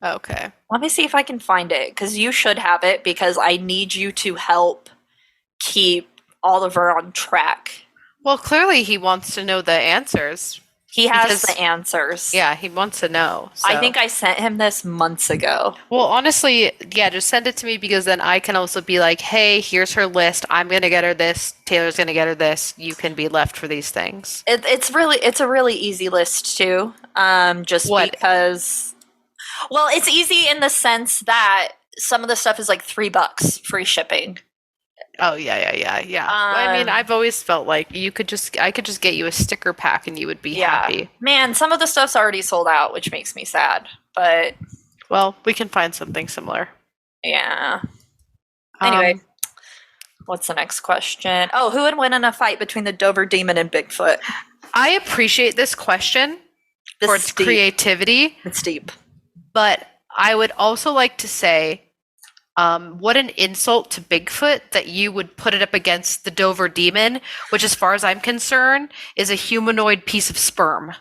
Okay. Let me see if I can find it because you should have it because I need you to help keep Oliver on track. Well, clearly he wants to know the answers. He has Because- the answers. Yeah, he wants to know. I so- think I sent him this months ago. Well, honestly, yeah, just send it to me because then I can also be like, hey, here's her list. I'm going to get her this. Taylor's going to get her this. You can be left for these things. It's a really easy list too. Just What? because, well, it's easy in the sense that some of the stuff is like $3 free shipping. Oh, yeah. I mean, I've always felt like I could just get you a sticker pack and you would be happy. Man, some of the stuff's already sold out, which makes me sad. But Well, we can find something similar. yeah. Anyway, Um, what's the next question? Oh, who would win in a fight between the Dover Demon and Bigfoot? I appreciate this question This for is its deep. creativity, It's deep. but I would also like to say, what an insult to Bigfoot that you would put it up against the Dover Demon, which, as far as I'm concerned, is a humanoid piece of sperm.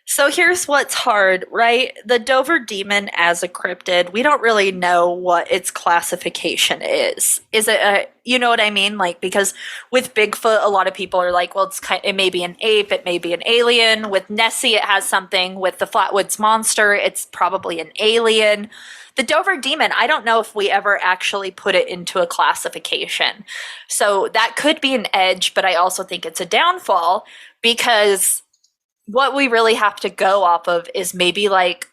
So here's what's hard, right? The Dover Demon as a cryptid, we don't really know what its classification is. Is it a, you know what I mean? Like, because with Bigfoot, a lot of people are like, well, it may be an ape, it may be an alien. With Nessie, it has something. With the Flatwoods Monster, it's probably an alien. The Dover Demon, I don't know if we ever actually put it into a classification. So that could be an edge, but I also think it's a downfall because what we really have to go off of is maybe like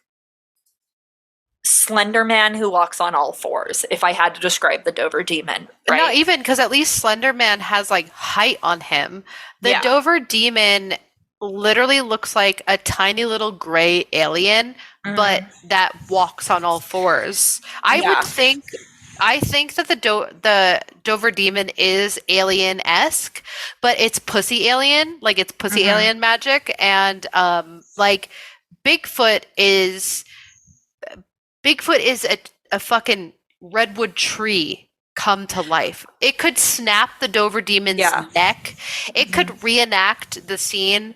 Slender Man who walks on all fours, if I had to describe the Dover Demon. Right? Not even because at least Slender Man has like height on him. The Yeah. Dover Demon literally looks like a tiny little gray alien, but that walks on all fours. I think that the Dover Demon is alien-esque, but it's pussy alien, like it's pussy alien magic, and like Bigfoot is a fucking redwood tree come to life. It could snap the Dover Demon's neck. It could reenact the scene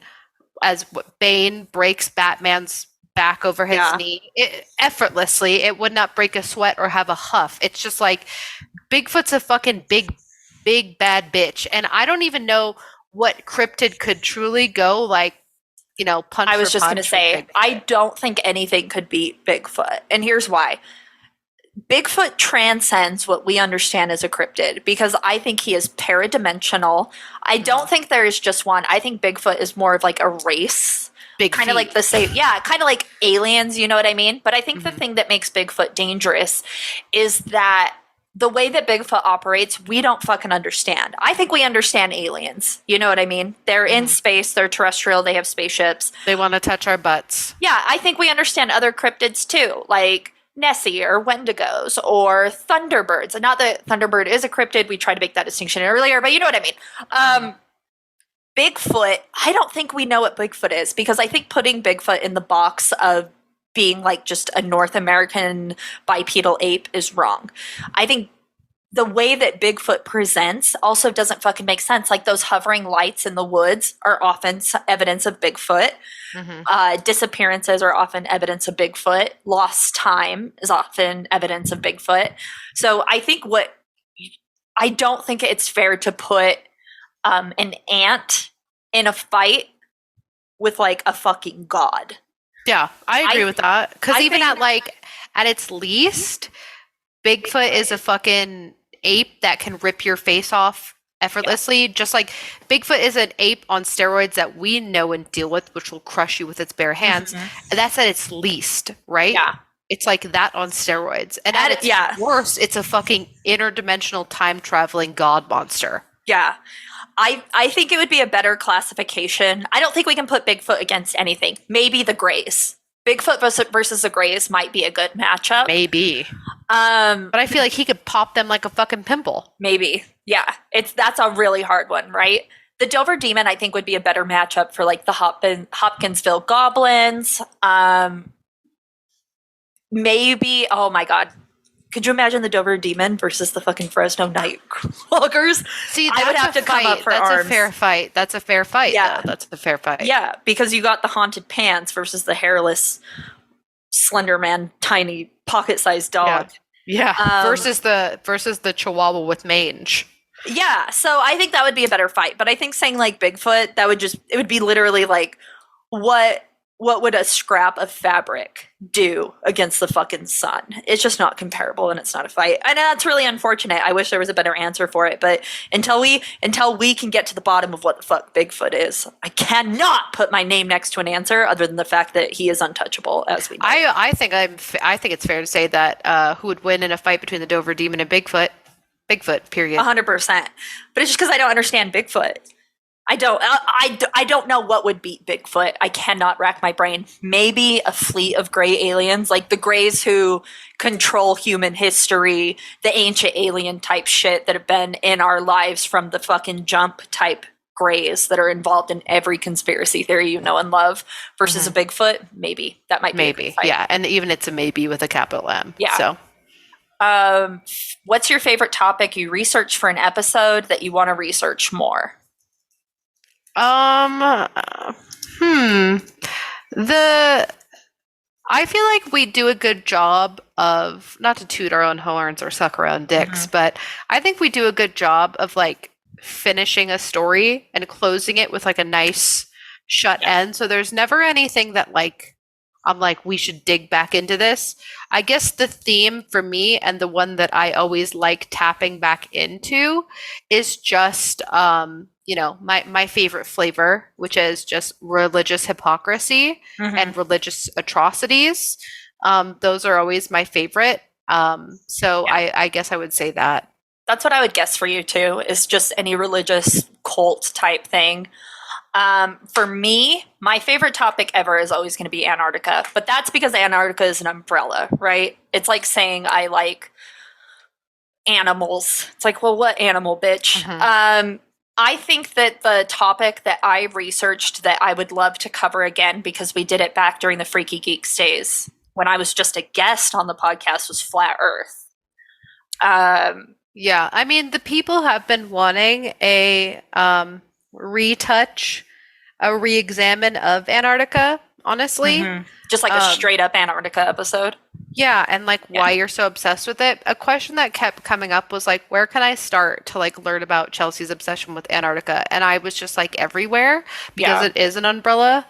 as Bane breaks Batman's back over his knee effortlessly. It would not break a sweat or have a huff. It's just like Bigfoot's a fucking big bad bitch, and I don't even know what cryptid could truly go like, punch. I was for just going to punch with say, Bigfoot. I don't think anything could beat Bigfoot. And here's why. Bigfoot transcends what we understand as a cryptid because I think he is paradimensional. I don't think there is just one. I think Bigfoot is more of like a race. Big Kind of feet. like the same, yeah, kind of like aliens, you know what I mean? But I think the Mhm. thing that makes Bigfoot dangerous is that the way that Bigfoot operates, we don't fucking understand. I think we understand aliens. You know what I mean? They're in Mhm. space, they're terrestrial, they have spaceships. They want to touch our butts. Yeah, I think we understand other cryptids too, like Nessie or Wendigos or Thunderbirds. And not that Thunderbird is a cryptid, we tried to make that distinction earlier, but you know what I mean. Bigfoot, I don't think we know what Bigfoot is because I think putting Bigfoot in the box of being like just a North American bipedal ape is wrong. I think the way that Bigfoot presents also doesn't fucking make sense. Like those hovering lights in the woods are often evidence of Bigfoot. Disappearances are often evidence of Bigfoot. Lost time is often evidence of Bigfoot. So I don't think it's fair to put an ant in a fight with like a fucking god. Yeah, I agree with that. Because I even think- at its least, Bigfoot is a fucking ape that can rip your face off effortlessly. Just like Bigfoot is an ape on steroids that we know and deal with, which will crush you with its bare hands. And that's at its least, right? Yeah. It's like that on steroids. And at its worst, it's a fucking interdimensional time traveling god monster. Yeah. I think it would be a better classification. I don't think we can put Bigfoot against anything. Maybe the Greys. Bigfoot versus the Greys might be a good matchup. Maybe. But I feel like he could pop them like a fucking pimple. Maybe. Yeah. That's a really hard one, right? The Dover Demon, I think, would be a better matchup for like the Hopkinsville Goblins. Maybe, oh my God. Could you imagine the Dover Demon versus the fucking Fresno Nightcrawlers? See, I would have to come up for arms. A fair fight. That's a fair fight. Yeah. That's a fair fight. Yeah, because you got the Haunted Pants versus the hairless Slender Man, tiny pocket-sized dog. Yeah. Versus the Chihuahua with mange. Yeah, so I think that would be a better fight. But I think saying like Bigfoot, it would be literally like what would a scrap of fabric do against the fucking sun? It's just not comparable, and it's not a fight. And that's really unfortunate. I wish there was a better answer for it, but until we can get to the bottom of what the fuck Bigfoot is, I cannot put my name next to an answer other than the fact that he is untouchable, as we know. I think it's fair to say that who would win in a fight between the Dover Demon and Bigfoot? Bigfoot, period. 100%. But it's just because I don't understand Bigfoot. I don't know what would beat Bigfoot. I cannot rack my brain. Maybe a fleet of gray aliens, like the Greys who control human history, the ancient alien type shit that have been in our lives from the fucking Jump type Greys that are involved in every conspiracy theory you know and love, versus a Bigfoot. Maybe that might be a good fight. Yeah, and even it's a maybe with a capital M. Yeah. So, what's your favorite topic you researched for an episode that you want to research more? I feel like we do a good job of, not to toot our own horns or suck our own dicks, but I think we do a good job of like finishing a story and closing it with like a nice shut end. So there's never anything that like I'm like, we should dig back into this. I guess the theme for me, and the one that I always like tapping back into, is just my favorite flavor, which is just religious hypocrisy and religious atrocities. Those are always my favorite. I guess I would say that. That's what I would guess for you too, is just any religious cult type thing. For me, my favorite topic ever is always going to be Antarctica, but that's because Antarctica is an umbrella, right? It's like saying I like animals. It's like, well, what animal, bitch? I think that the topic that I researched that I would love to cover again, because we did it back during the Freaky Geeks days when I was just a guest on the podcast, was flat Earth. Yeah, I mean, the people have been wanting a retouch, a re-examine of Antarctica, honestly. Just like a straight up Antarctica episode. Yeah, and like why you're so obsessed with it. A question that kept coming up was like, where can I start to like learn about Chelsea's obsession with Antarctica? And I was just like everywhere, because it is an umbrella.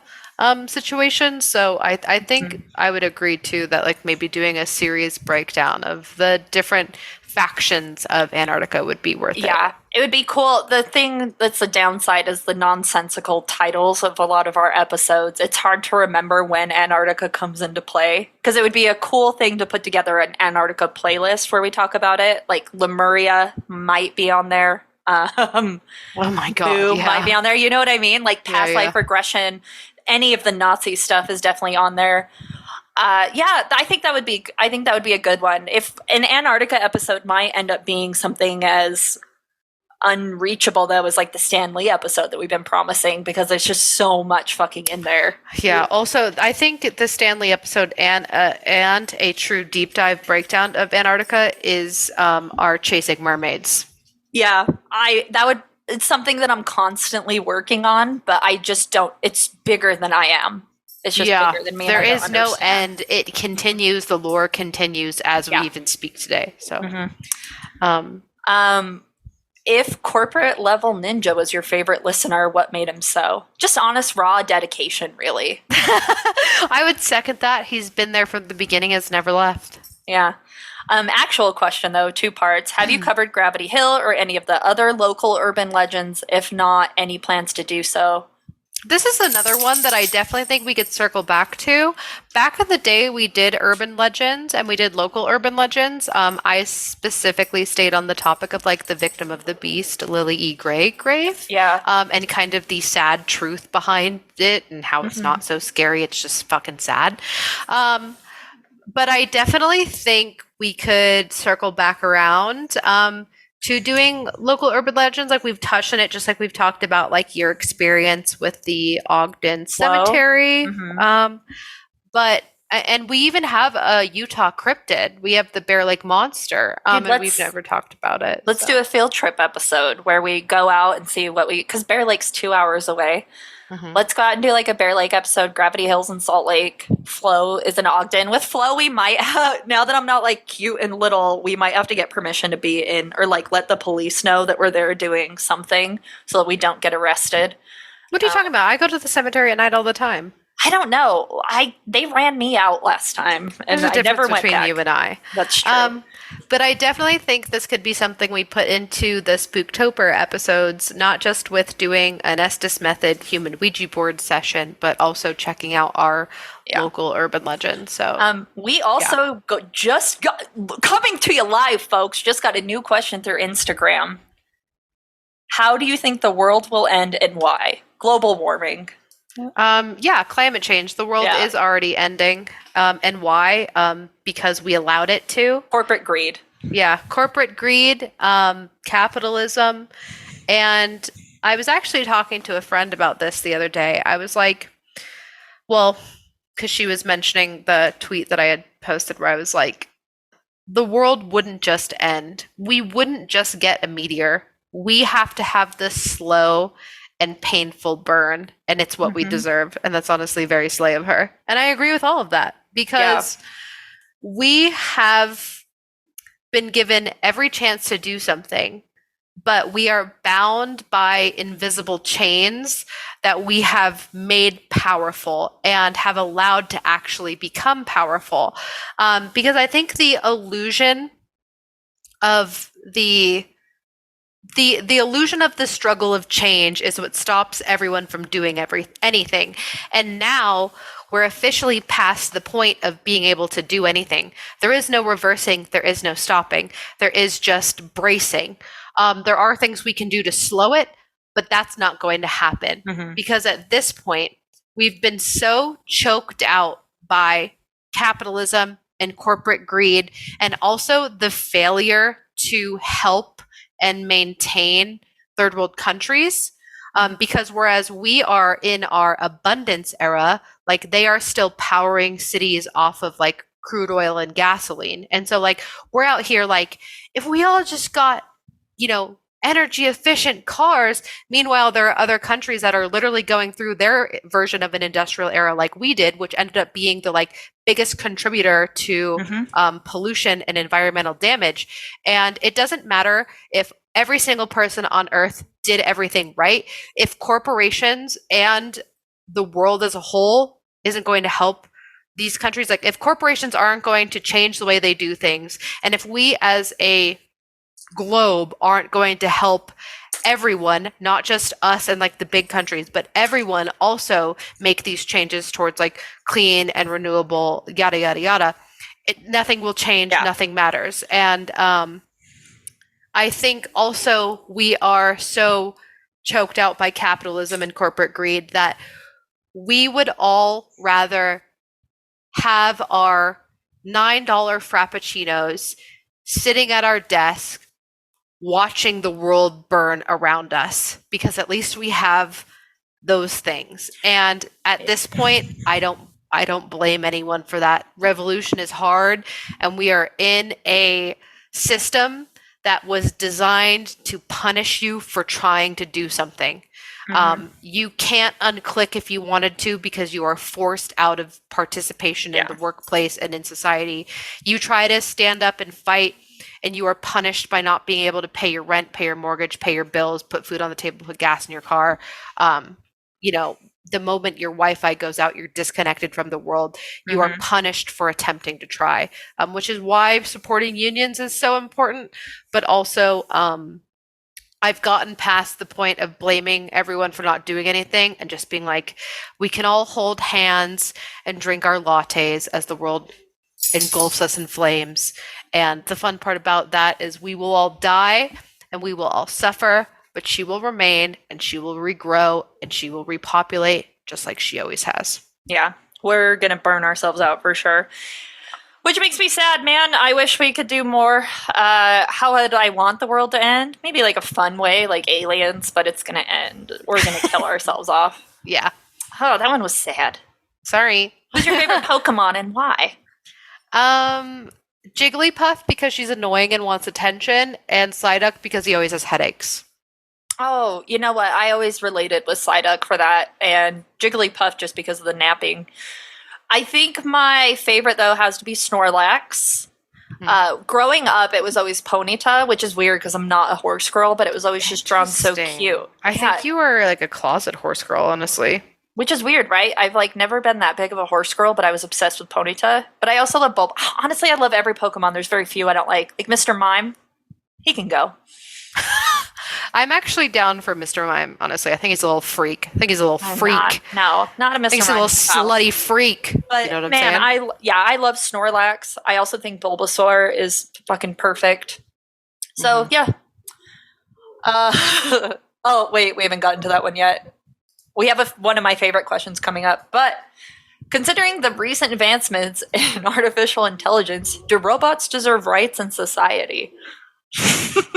situation. So I think I would agree too that like maybe doing a series breakdown of the different factions of Antarctica would be worth it. Yeah, it would be cool. The thing that's the downside is the nonsensical titles of a lot of our episodes. It's hard to remember when Antarctica comes into play because it would be a cool thing to put together an Antarctica playlist where we talk about it. Like Lemuria might be on there. Oh my god, Boo yeah. might be on there. You know what I mean? Like past Yeah, yeah. life regression. Any of the Nazi stuff is definitely on there. I think that would be a good one. If an Antarctica episode might end up being something as unreachable that was like the Stan Lee episode that we've been promising because there's just so much fucking in there. Yeah. Also, I think the Stanley episode and a true deep dive breakdown of Antarctica is our Chasing Mermaids. Yeah, it's something that I'm constantly working on, but I just don't. It's bigger than I am. It's just bigger than me. There and I is don't no understand. end. It continues. The lore continues as we even speak today. So, If corporate level ninja was your favorite listener, what made him so? Just honest, raw dedication, really. I would second that. He's been there from the beginning, has never left. Yeah. Actual question though, 2 parts. Have you covered Gravity Hill or any of the other local urban legends? If not, any plans to do so? This is another one that I definitely think we could circle back to. Back in the day, we did urban legends and we did local urban legends. I specifically stayed on the topic of like the victim of the beast, Lily E. Gray grave. Yeah. And kind of the sad truth behind it and how it's not so scary. It's just fucking sad. But I definitely think we could circle back around to doing local urban legends. Like we've touched on it, just like we've talked about like your experience with the Ogden Cemetery. And we even have a Utah cryptid. We have the Bear Lake Monster, and we've never talked about it. Let's do a field trip episode where we go out and see because Bear Lake's 2 hours away. Let's go out and do like a Bear Lake episode. Gravity Hills in Salt Lake. Flo is in Ogden. With Flo, we might have, now that I'm not like cute and little, we might have to get permission to be in or like let the police know that we're there doing something so that we don't get arrested. What are you talking about? I go to the cemetery at night all the time. I don't know. They ran me out last time, and There's a I difference never went between back. you and I. That's true. But I definitely think this could be something we put into the Spooktober episodes, not just with doing an Estes Method human Ouija board session, but also checking out our local urban legends. So we also coming to you live, folks. Just got a new question through Instagram. How do you think the world will end and why? Global warming. Climate change. The world is already ending. And why? Because we allowed it to. Corporate greed. Yeah, corporate greed, capitalism. And I was actually talking to a friend about this the other day. I was like, well, because she was mentioning the tweet that I had posted where I was like, the world wouldn't just end. We wouldn't just get a meteor. We have to have this slow and painful burn, and it's what we deserve. And that's honestly very slay of her. And I agree with all of that because we have been given every chance to do something, but we are bound by invisible chains that we have made powerful and have allowed to actually become powerful. Because I think the illusion of the illusion of the struggle of change is what stops everyone from doing anything. And now we're officially past the point of being able to do anything. There is no reversing. There is no stopping. There is just bracing. There are things we can do to slow it, but that's not going to happen because at this point, we've been so choked out by capitalism and corporate greed, and also the failure to help and maintain third world countries. Because whereas we are in our abundance era, like they are still powering cities off of like crude oil and gasoline. And so like we're out here like if we all just got, energy efficient cars, meanwhile there are other countries that are literally going through their version of an industrial era like we did, which ended up being the like biggest contributor to pollution and environmental damage. And it doesn't matter if every single person on earth did everything right. If corporations and the world as a whole isn't going to help these countries. Like, if corporations aren't going to change the way they do things, and if we as a globe aren't going to help everyone, not just us and like the big countries, but everyone also make these changes towards like clean and renewable, yada, yada, yada, nothing will change, nothing matters. And I think also we are so choked out by capitalism and corporate greed that we would all rather have our $9 frappuccinos sitting at our desk watching the world burn around us, because at least we have those things. And at this point, I don't blame anyone for that. Revolution is hard, and we are in a system that was designed to punish you for trying to do something. You can't unclick if you wanted to, because you are forced out of participation in the workplace and in society. You try to stand up and fight, and you are punished by not being able to pay your rent, pay your mortgage, pay your bills, put food on the table, put gas in your car. The moment your Wi-Fi goes out, you're disconnected from the world. You are punished for attempting to try, which is why supporting unions is so important. But also, I've gotten past the point of blaming everyone for not doing anything and just being like, we can all hold hands and drink our lattes as the world engulfs us in flames. And the fun part about that is we will all die and we will all suffer, but she will remain, and she will regrow, and she will repopulate just like she always has. Yeah, we're going to burn ourselves out for sure. Which makes me sad, man. I wish we could do more. How would I want the world to end? Maybe like a fun way, like aliens, but it's going to end. We're going to kill ourselves off. Yeah. Oh, that one was sad. Sorry. Who's your favorite Pokemon and why? Jigglypuff, because she's annoying and wants attention, and Psyduck because he always has headaches. Oh, you know what? I always related with Psyduck for that, and Jigglypuff just because of the napping. I think my favorite, though, has to be Snorlax. Growing up, it was always Ponyta, which is weird because I'm not a horse girl, but it was always just drawn so cute. I think you were like a closet horse girl, honestly. Which is weird, right? I've like never been that big of a horse girl, but I was obsessed with Ponyta. But I also love Bulb. Honestly, I love every Pokemon. There's very few I don't like. Like Mr. Mime, he can go. I'm actually down for Mr. Mime, honestly. I think he's a little freak. I think he's a little freak. Not a Mr. Mime. I think he's a little slutty freak. But you know what I'm man, saying? I love Snorlax. I also think Bulbasaur is fucking perfect. So yeah. Oh wait, we haven't gotten to that one yet. We have one of my favorite questions coming up, but considering the recent advancements in artificial intelligence, do robots deserve rights in society?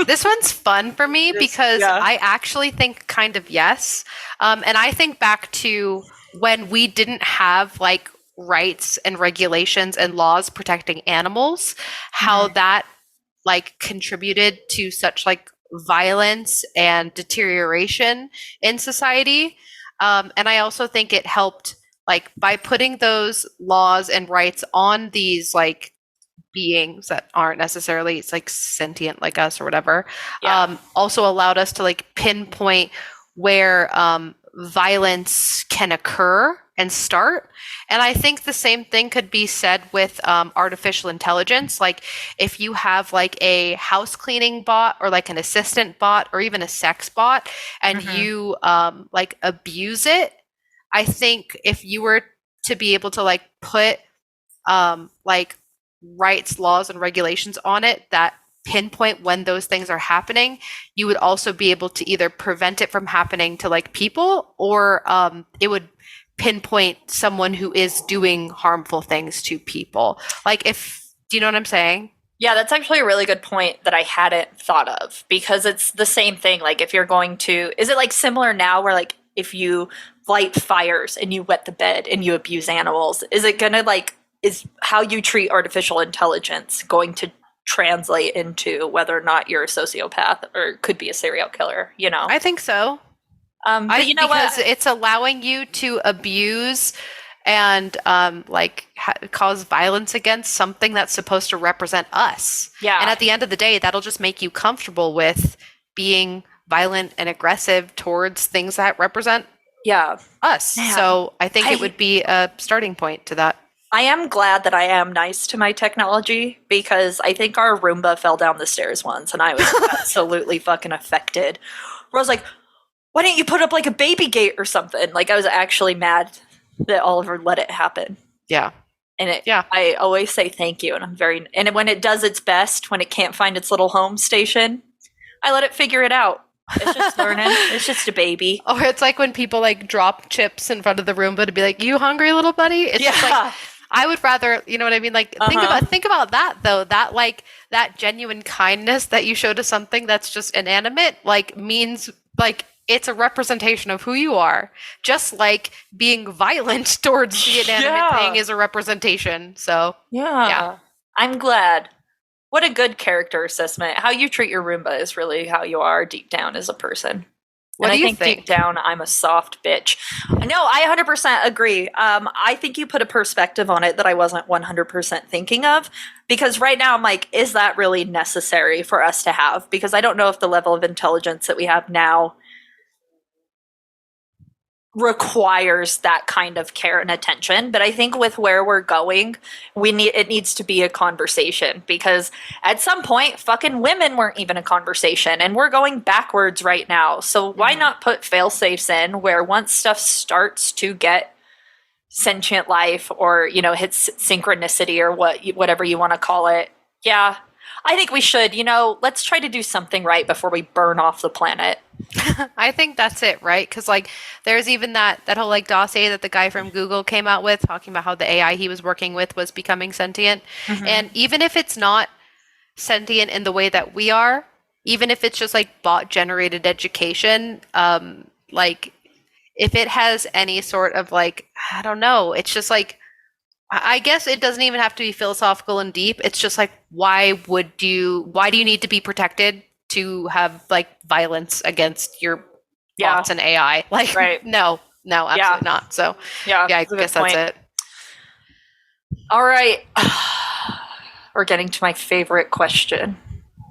This one's fun for me because I actually think kind of yes. And I think back to when we didn't have like rights and regulations and laws protecting animals, how that like contributed to such like violence and deterioration in society. And I also think it helped, like, by putting those laws and rights on these like beings that aren't necessarily it's like sentient like us or whatever, also allowed us to like pinpoint where violence can occur and start. And I think the same thing could be said with artificial intelligence. Like if you have like a house cleaning bot or like an assistant bot or even a sex bot and you like abuse it, I think if you were to be able to like put like rights, laws, and regulations on it that pinpoint when those things are happening, you would also be able to either prevent it from happening to like people, or it would pinpoint someone who is doing harmful things to people. Like do you know what I'm saying? Yeah, that's actually a really good point that I hadn't thought of, because it's the same thing. Like if you're going to, is it like similar now where like if you light fires and you wet the bed and you abuse animals, is it gonna like, is how you treat artificial intelligence going to translate into whether or not you're a sociopath or could be a serial killer, you know? I think so. But you know because what? It's allowing you to abuse and cause violence against something that's supposed to represent us. Yeah. And at the end of the day, that'll just make you comfortable with being violent and aggressive towards things that represent Yeah. us. Man. So I think it would be a starting point to that. I am glad that I am nice to my technology because I think our Roomba fell down the stairs once and I was absolutely fucking affected. Where I was like, why didn't you put up like a baby gate or something? Like I was actually mad that Oliver let it happen. Yeah. And Yeah. I always say thank you, and I'm and when it does its best, when it can't find its little home station, I let it figure it out. It's just learning. It's just a baby. Or it's like when people like drop chips in front of the Roomba to be like, "You hungry, little buddy?" It's just like, I would rather, you know what I mean? Like think about that though. That like that genuine kindness that you show to something that's just inanimate, like means like it's a representation of who you are. Just like being violent towards the inanimate thing is a representation. So yeah. I'm glad. What a good character assessment. How you treat your Roomba is really how you are deep down as a person. What and do you I think deep down, I'm a soft bitch. No, I 100% agree. I think you put a perspective on it that I wasn't 100% thinking of. Because right now I'm like, is that really necessary for us to have? Because I don't know if the level of intelligence that we have now requires that kind of care and attention. But I think with where we're going, it needs to be a conversation, because at some point fucking women weren't even a conversation, and we're going backwards right now. So why not put fail safes in where once stuff starts to get sentient life, or hits synchronicity, or whatever you want to call it, yeah, I think we should, let's try to do something right before we burn off the planet. I think that's it, right? Because like there's even that whole like dossier that the guy from Google came out with, talking about how the AI he was working with was becoming sentient. And even if it's not sentient in the way that we are, even if it's just like bot generated education, like if it has any sort of like, I don't know, it's just like, I guess it doesn't even have to be philosophical and deep. It's just like, why do you need to be protected to have like violence against your bots and AI? Like, right. no, absolutely not. So yeah, I guess that's it. All right. We're getting to my favorite question.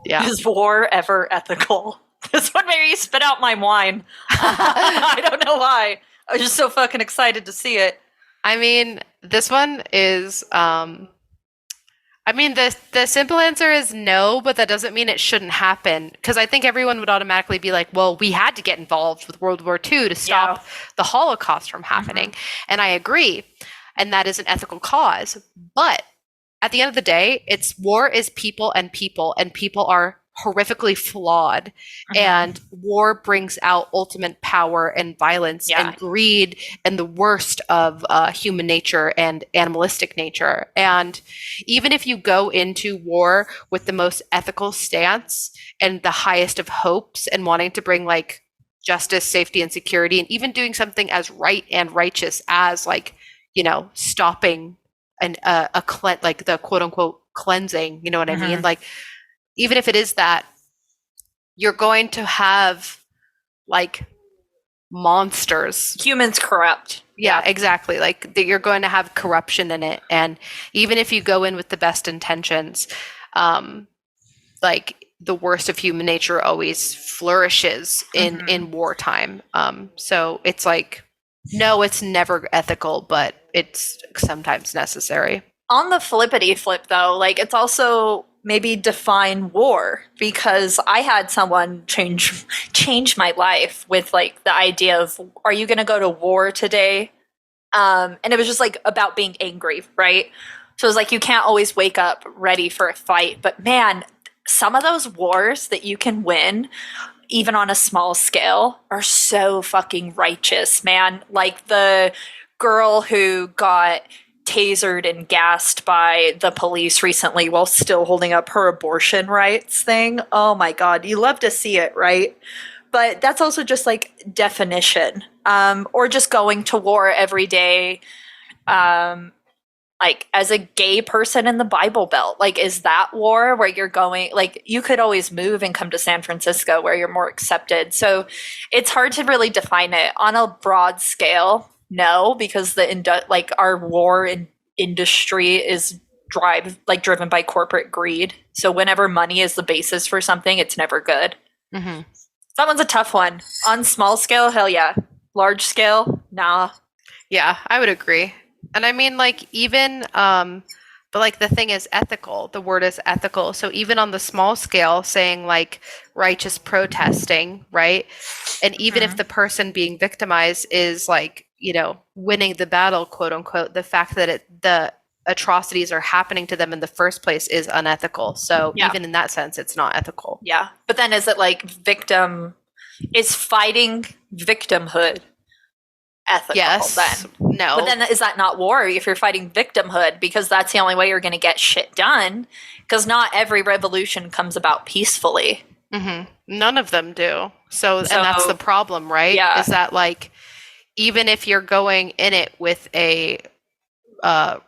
Yeah. Is war ever ethical? This one made me spit out my wine. I don't know why. I was just so fucking excited to see it. I mean, this one is, the simple answer is no, but that doesn't mean it shouldn't happen. Because I think everyone would automatically be like, well, we had to get involved with World War II to stop the Holocaust from happening. And I agree. And that is an ethical cause. But at the end of the day, war is people, and people are horrifically flawed, and war brings out ultimate power and violence and greed and the worst of human nature and animalistic nature. And even if you go into war with the most ethical stance and the highest of hopes and wanting to bring like justice, safety, and security, and even doing something as right and righteous as like, stopping like the quote unquote cleansing, you know what I mean? Like, even if it is that, you're going to have like monsters. Humans corrupt. Yeah, exactly. Like you're going to have corruption in it. And even if you go in with the best intentions, like the worst of human nature always flourishes in wartime. So it's like, no, it's never ethical, but it's sometimes necessary. On the flippity flip though, like it's also maybe define war, because I had someone change my life with like the idea of, are you going to go to war today? And it was just like about being angry, right? So it was like, you can't always wake up ready for a fight, but man, some of those wars that you can win, even on a small scale, are so fucking righteous, man. Like the girl who got tasered and gassed by the police recently while still holding up her abortion rights thing. Oh my God, you love to see it, right? But that's also just like definition. Or just going to war every day. Like as a gay person in the Bible Belt, like is that war where you're going? Like you could always move and come to San Francisco where you're more accepted. So it's hard to really define it on a broad scale. No, because our war industry is driven by corporate greed. So whenever money is the basis for something, it's never good. That one's a tough one. On small scale, hell yeah. large scale, nah. Yeah, I would agree. And I mean, like, even, but like the thing is ethical. The word is ethical. So even on the small scale, saying like righteous protesting, right? And even if the person being victimized is like, winning the battle, quote unquote, the fact that the atrocities are happening to them in the first place is unethical. So Yeah. even in that sense, it's not ethical. Yeah. But then is it like is fighting victimhood ethical Yes. then? No. But then is that not war if you're fighting victimhood? Because that's the only way you're going to get shit done. Because not every revolution comes about peacefully. None of them do. So, and that's the problem, right? Yeah. Is that like, even if you're going in it with a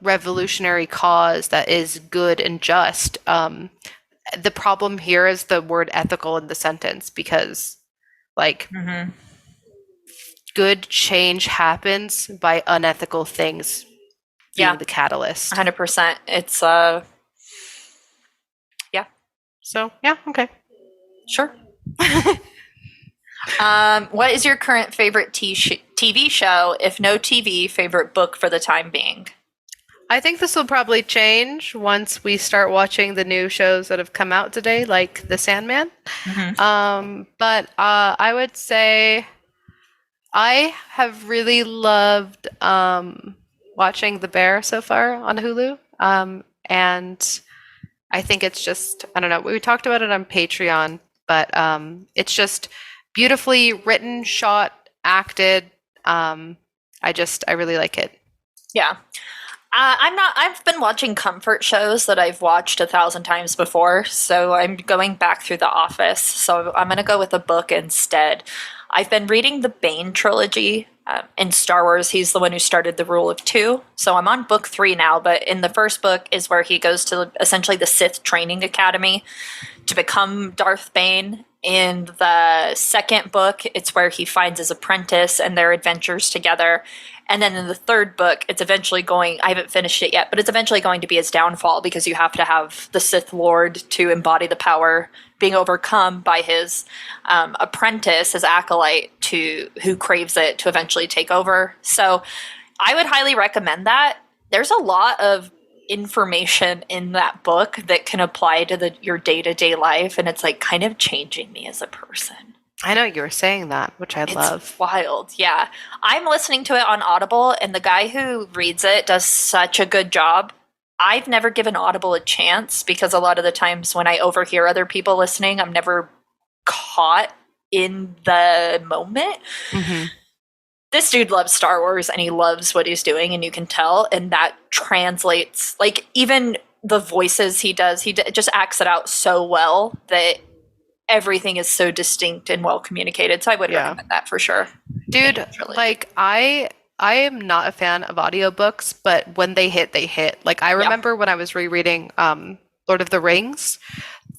revolutionary cause that is good and just, the problem here is the word ethical in the sentence, because like good change happens by unethical things being the catalyst. 100%. It's So yeah, okay. Sure. What is your current favorite TV show? If no TV, favorite book for the time being? I think this will probably change once we start watching the new shows that have come out today, like The Sandman. But I would say I have really loved watching The Bear so far on Hulu. And I think it's just, I don't know, we talked about it on Patreon, but it's just beautifully written, shot, acted. I really like it. Yeah. I've been watching comfort shows that I've watched 1,000 times before, so I'm going back through The Office. So I'm going to go with a book instead. I've been reading the Bane trilogy. In Star Wars, he's the one who started the Rule of Two. So I'm on book 3 now, but in the first book is where he goes to essentially the Sith Training Academy to become Darth Bane. In the second book, it's where he finds his apprentice and their adventures together. And then in the third book, it's eventually I haven't finished it yet, but it's eventually going to be his downfall, because you have to have the Sith Lord to embody the power being overcome by his apprentice, his acolyte, who craves it to eventually take over. So I would highly recommend that. There's a lot of information in that book that can apply to your day-to-day life, and it's like kind of changing me as a person. I know you were saying that, which I love. It's wild, yeah. I'm listening to it on Audible, and the guy who reads it does such a good job. I've never given Audible a chance, because a lot of the times when I overhear other people listening, I'm never caught in the moment. This dude loves Star Wars, and he loves what he's doing, and you can tell, and that translates, like, even the voices he does, he just acts it out so well that everything is so distinct and well communicated. So I would recommend that for sure. Dude, like I am not a fan of audiobooks, but when they hit, they hit. Like I remember when I was rereading Lord of the Rings,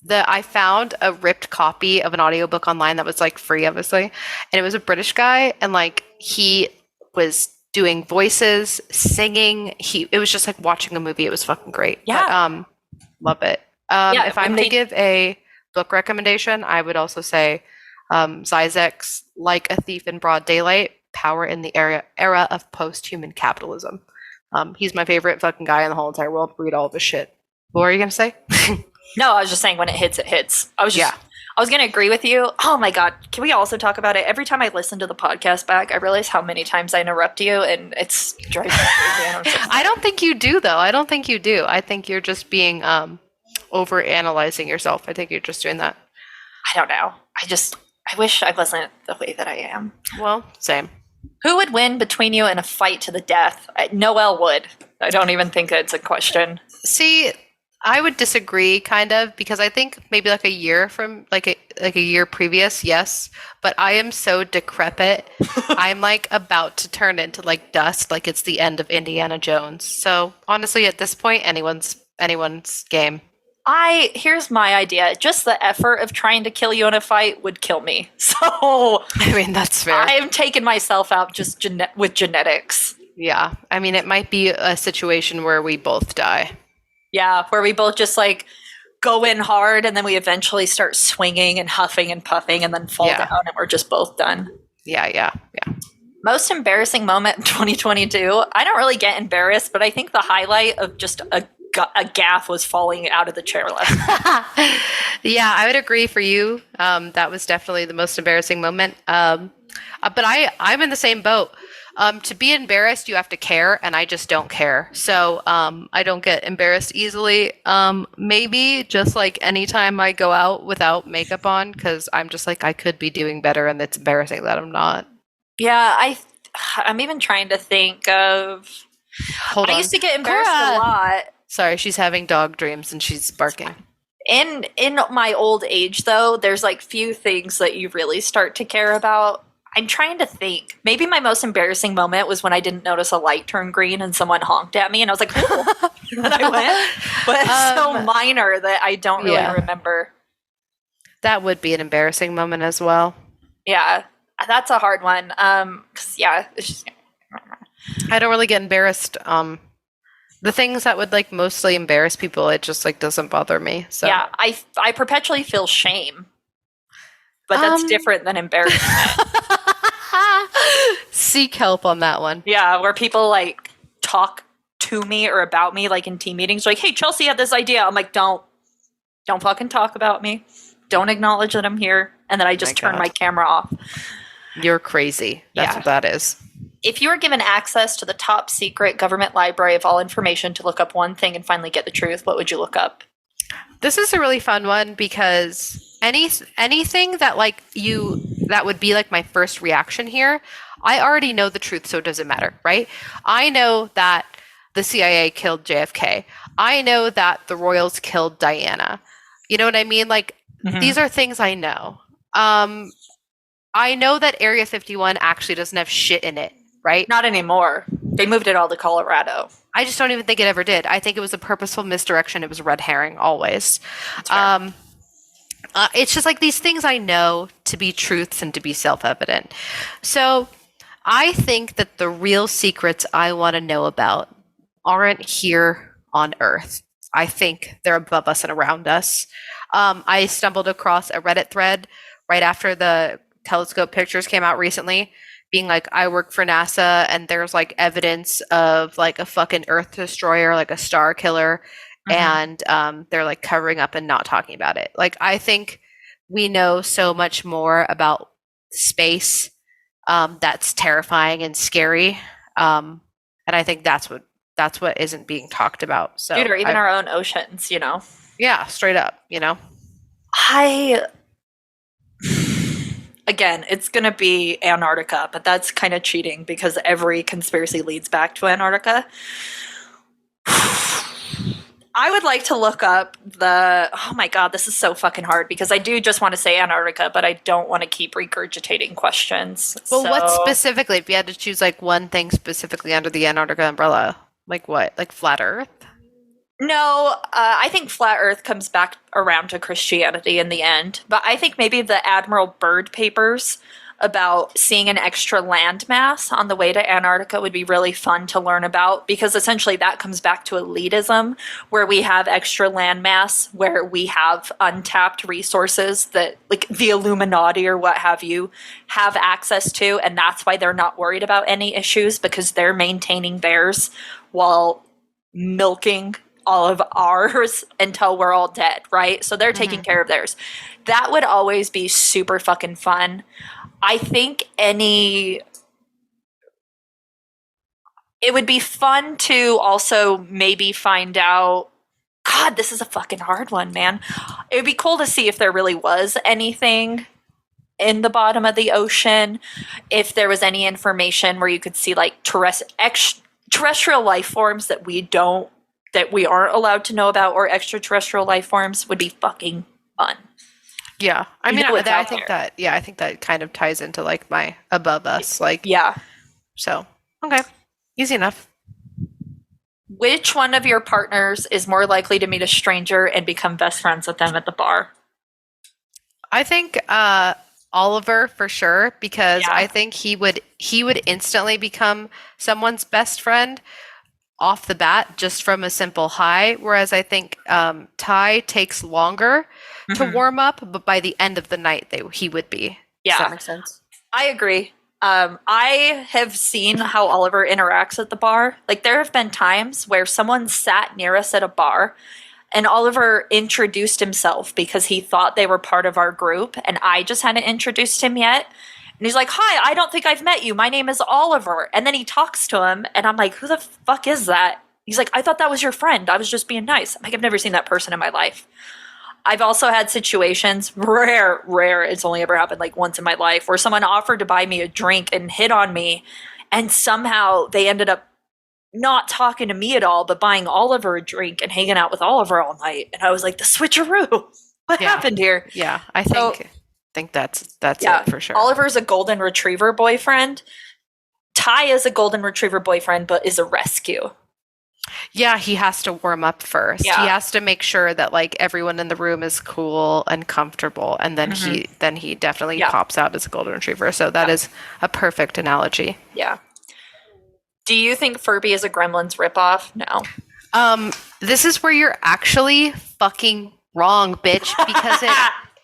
that I found a ripped copy of an audiobook online that was like free, obviously. And it was a British guy, and like he was doing voices, singing. It was just like watching a movie. It was fucking great. Yeah. But, love it. If I'm to give a book recommendation, I would also say Zizek's Like a Thief in Broad Daylight, Power in the Era of Post-Human Capitalism. He's my favorite fucking guy in the whole entire world. Read all of his shit. What were you going to say? No, I was just saying when it hits, it hits. I was going to agree with you. Oh my God. Can we also talk about it? Every time I listen to the podcast back, I realize how many times I interrupt you, and it's driving me crazy. I don't think you do, though. I don't think you do. I think you're just being over analyzing yourself. I think you're just doing that. I don't know. I wish I wasn't the way that I am. Well, same. Who would win between you in a fight to the death? Noelle would. I don't even think it's a question. See, I would disagree kind of, because I think maybe like a year from like a year previous, yes, but I am so decrepit. I'm like about to turn into like dust, like it's the end of Indiana Jones. So honestly, at this point, anyone's game. Here's my idea. Just the effort of trying to kill you in a fight would kill me. So I mean, that's fair. I am taking myself out just with genetics. Yeah. I mean, it might be a situation where we both die. Yeah, where we both just like go in hard, and then we eventually start swinging and huffing and puffing, and then fall down, and we're just both done. Yeah. Most embarrassing moment in 2022. I don't really get embarrassed, but I think the highlight of just a gaff was falling out of the chairlift. Yeah, I would agree for you. That was definitely the most embarrassing moment. But I'm in the same boat. To be embarrassed, you have to care, and I just don't care. So I don't get embarrassed easily. Maybe just like anytime I go out without makeup on, because I'm just like, I could be doing better, and it's embarrassing that I'm not. Yeah, I'm even trying to think of. Hold on. I used to get embarrassed Cora! a lot. Sorry, she's having dog dreams and she's barking. In my old age, though, there's like few things that you really start to care about. I'm trying to think. Maybe my most embarrassing moment was when I didn't notice a light turn green and someone honked at me, and I was like, "Ooh," and I went. But it's so minor that I don't really remember. That would be an embarrassing moment as well. Yeah, that's a hard one. 'Cause, yeah, it's just. I don't really get embarrassed. The things that would like mostly embarrass people, it just like doesn't bother me. So yeah, I perpetually feel shame, but that's different than embarrassment. Seek help on that one. Yeah, where people like talk to me or about me, like in team meetings, like, "Hey, Chelsea had this idea." I'm like, don't fucking talk about me. Don't acknowledge that I'm here, and then I just turn my camera off. You're crazy. That's what that is. If you were given access to the top secret government library of all information to look up one thing and finally get the truth, what would you look up? This is a really fun one because anything that that would be like my first reaction here, I already know the truth, so it doesn't matter, right? I know that the CIA killed JFK. I know that the royals killed Diana. You know what I mean? Like, these are things I know. I know that Area 51 actually doesn't have shit in it, right? Not anymore. They moved it all to Colorado. I just don't even think it ever did. I think it was a purposeful misdirection. It was a red herring always. It's just like these things I know to be truths and to be self-evident. So I think that the real secrets I want to know about aren't here on Earth. I think they're above us and around us. I stumbled across a Reddit thread right after the telescope pictures came out recently, being like, I work for NASA and there's like evidence of like a fucking Earth destroyer, like a star killer, and they're like covering up and not talking about it. Like, I think we know so much more about space that's terrifying and scary, and I think that's what isn't being talked about. So, dude, or even our own oceans, you know? Yeah, straight up, you know? Again, it's going to be Antarctica, but that's kind of cheating because every conspiracy leads back to Antarctica. I would like to look up oh my God, this is so fucking hard because I do just want to say Antarctica, but I don't want to keep regurgitating questions. Well, what specifically, if you had to choose like one thing specifically under the Antarctica umbrella, like what? Like flat Earth? No, I think flat Earth comes back around to Christianity in the end. But I think maybe the Admiral Byrd papers about seeing an extra landmass on the way to Antarctica would be really fun to learn about, because essentially that comes back to elitism, where we have extra landmass, where we have untapped resources that like the Illuminati or what have you have access to, and that's why they're not worried about any issues, because they're maintaining theirs while milking all of ours until we're all dead, right? So they're taking care of theirs. That would always be super fucking fun. I think it would be fun to also maybe find out, God, this is a fucking hard one, man. It would be cool to see if there really was anything in the bottom of the ocean, if there was any information where you could see like terrestrial life forms that we aren't allowed to know about, or extraterrestrial life forms would be fucking fun. Yeah. I mean, I think that kind of ties into like my above us, like, yeah. So, okay. Easy enough. Which one of your partners is more likely to meet a stranger and become best friends with them at the bar? I think Oliver for sure, because I think he would instantly become someone's best friend off the bat just from a simple hi, whereas I think Ty takes longer to warm up, but by the end of the night he would be. Yeah. Does that make sense? I agree. I have seen how Oliver interacts at the bar. Like, there have been times where someone sat near us at a bar and Oliver introduced himself because he thought they were part of our group and I just hadn't introduced him yet. And he's like, "Hi, I don't think I've met you. My name is Oliver." And then he talks to him and I'm like, "Who the fuck is that?" He's like, "I thought that was your friend. I was just being nice." I'm like, I've never seen that person in my life. I've also had situations, rare, it's only ever happened like once in my life, where someone offered to buy me a drink and hit on me, and somehow they ended up not talking to me at all, but buying Oliver a drink and hanging out with Oliver all night. And I was like, the switcheroo. What happened here? Yeah, I So- think that's it for sure. Oliver's a golden retriever boyfriend. Ty is a golden retriever boyfriend, but is a rescue. Yeah, he has to warm up first. Yeah. He has to make sure that like everyone in the room is cool and comfortable, and then he definitely pops out as a golden retriever. So that is a perfect analogy. Yeah. Do you think Furby is a Gremlins ripoff? No. This is where you're actually fucking wrong, bitch, because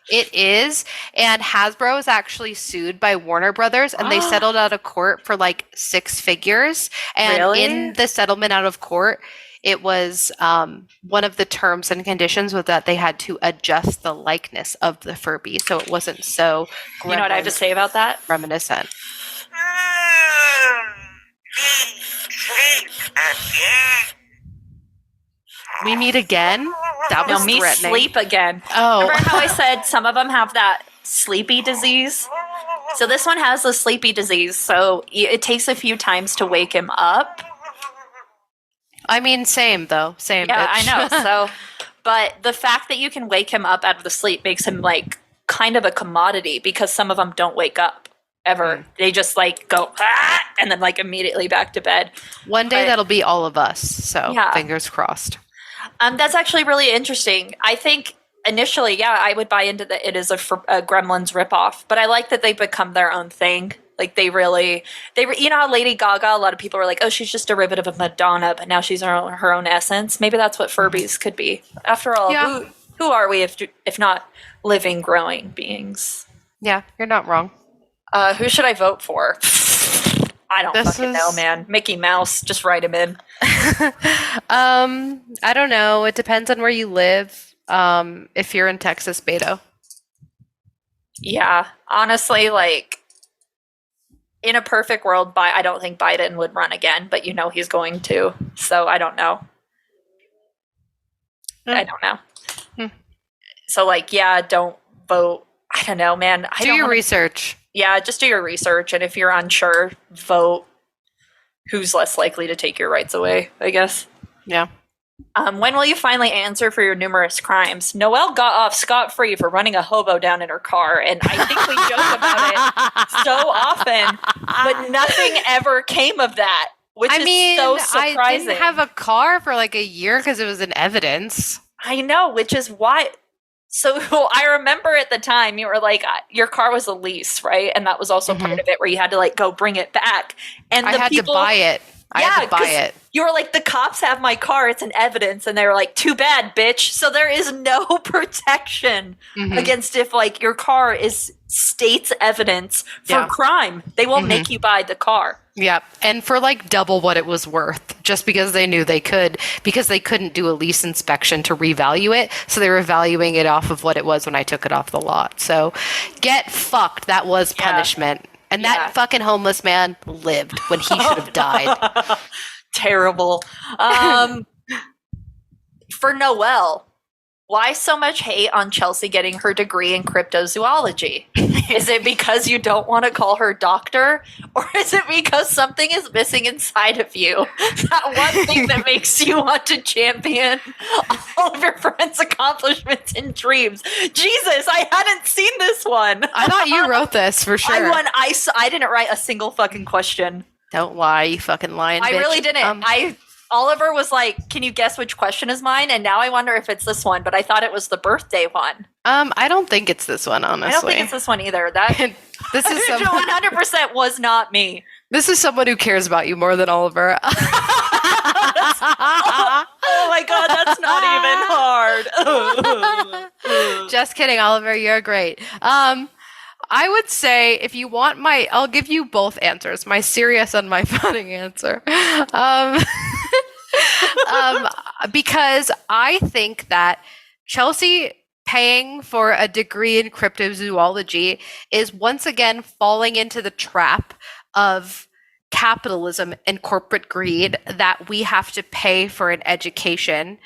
it is, and Hasbro is actually sued by Warner Brothers, and they settled out of court for like 6 figures. And Really? in the settlement out of court, it was one of the terms and conditions was that they had to adjust the likeness of the Furby, so it wasn't so You know what I have to say about that? reminiscent. We meet again? That was No, me threatening. sleep again. Oh. Remember how I said some of them have that sleepy disease? So this one has the sleepy disease, so it takes a few times to wake him up. I mean, same though. Same. Yeah, bitch. I know. So, but the fact that you can wake him up out of the sleep makes him like kind of a commodity because some of them don't wake up ever. They just like go and then like immediately back to bed. One day But- that'll be all of us. So Yeah. fingers crossed. That's actually really interesting. I think initially, yeah, I would buy into that it is a Gremlins ripoff, but I like that they become their own thing. Like you know how Lady Gaga, a lot of people were like, "Oh, she's just derivative of Madonna," but now she's her own essence. Maybe that's what Furbies could be. After all, Yeah. who are we if not living, growing beings? Yeah, you're not wrong. Who should I vote for? I don't This fucking know, is- man. Mickey Mouse, just write him in. I don't know. It depends on where you live. If you're in Texas, Beto. Yeah, honestly, like in a perfect world, I don't think Biden would run again, but you know he's going to. So I don't know. I don't know. Hmm. So like, yeah, don't vote. I don't know, man. Do your research. Yeah, just do your research, and if you're unsure, vote who's less likely to take your rights away, I guess. Yeah. When will you finally answer for your numerous crimes? Noelle got off scot-free for running a hobo down in her car, and I think we joke about it so often, but nothing ever came of that, which is so surprising. I didn't have a car for like a year because it was in evidence. I know, which is why. So I remember at the time you were like, your car was a lease, right? And that was also part of it where you had to like go bring it back. And I the had people, to buy it. I had to buy 'cause it. You were like, the cops have my car. It's an evidence. And they were like, too bad, bitch. So there is no protection against if like your car is state's evidence for Yeah. crime. They will make you buy the car. Yeah, and for like double what it was worth, just because they knew they could, because they couldn't do a lease inspection to revalue it, so they were valuing it off of what it was when I took it off the lot. So, get fucked. That was Yeah. punishment, and Yeah. that fucking homeless man lived when he should have died. Terrible. For Noelle, why so much hate on Chelsea getting her degree in cryptozoology? Is it because you don't want to call her doctor? Or is it because something is missing inside of you? That one thing that makes you want to champion all of your friends' accomplishments and dreams. Jesus, I hadn't seen this one. I thought you wrote this for sure. I didn't write a single fucking question. Don't lie, you fucking lying I bitch. really didn't. Oliver was like, "Can you guess which question is mine?" And now I wonder if it's this one, but I thought it was the birthday one. I don't think it's this one, honestly. I don't think it's this one either. That This is 100% was not me. This is someone who cares about you more than Oliver. Oh my god, that's not even hard. Just kidding, Oliver. You're great. I would say if you want I'll give you both answers, my serious and my funny answer. Um, because I think that Chelsea paying for a degree in cryptozoology is once again falling into the trap of capitalism and corporate greed that we have to pay for an education,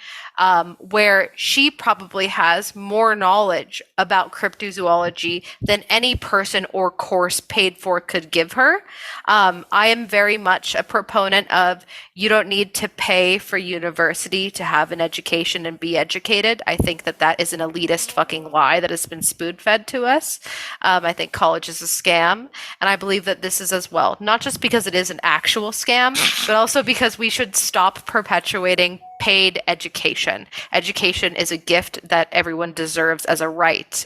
where she probably has more knowledge about cryptozoology than any person or course paid for could give her. I am very much a proponent of you don't need to pay for university to have an education and be educated. I think that that is an elitist fucking lie that has been spoon fed to us. I think college is a scam, and I believe that this is as well. Not just because it is an actual scam, but also because we should stop perpetuating paid education. Education is a gift that everyone deserves as a right.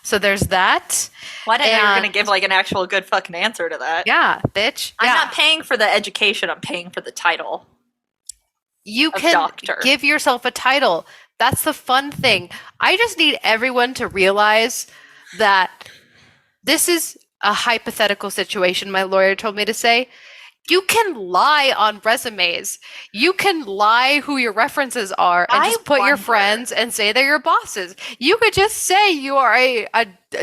So there's that. Well, I didn't know you were going to give like an actual good fucking answer to that. Yeah, bitch. I'm yeah. not paying for the education. I'm paying for the title. You of can doctor. give yourself a title. That's the fun thing. I just need everyone to realize that this is a hypothetical situation, my lawyer told me to say. You can lie on resumes. You can lie who your references are and just put your friends and say they're your bosses. You could just say you are a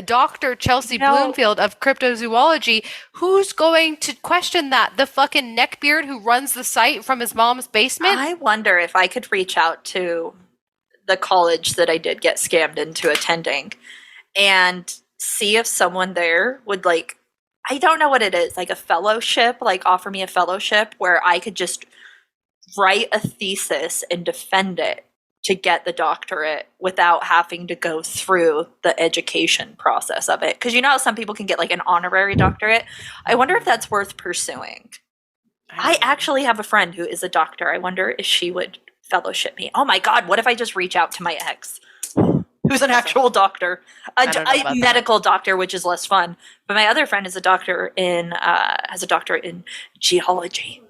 Dr. Chelsea Bloomfield of cryptozoology. Who's going to question that? The fucking neckbeard who runs the site from his mom's basement? I wonder if I could reach out to the college that I did get scammed into attending and see if someone there would like, I don't know what it is, like a fellowship, like offer me a fellowship where I could just write a thesis and defend it to get the doctorate without having to go through the education process of it. Because you know how some people can get like an honorary doctorate? I wonder if that's worth pursuing. I actually have a friend who is a doctor. I wonder if she would fellowship me. Oh my God, what if I just reach out to my ex? Who's an actual doctor, a medical doctor, which is less fun. But my other friend is a doctor has a doctorate in geology.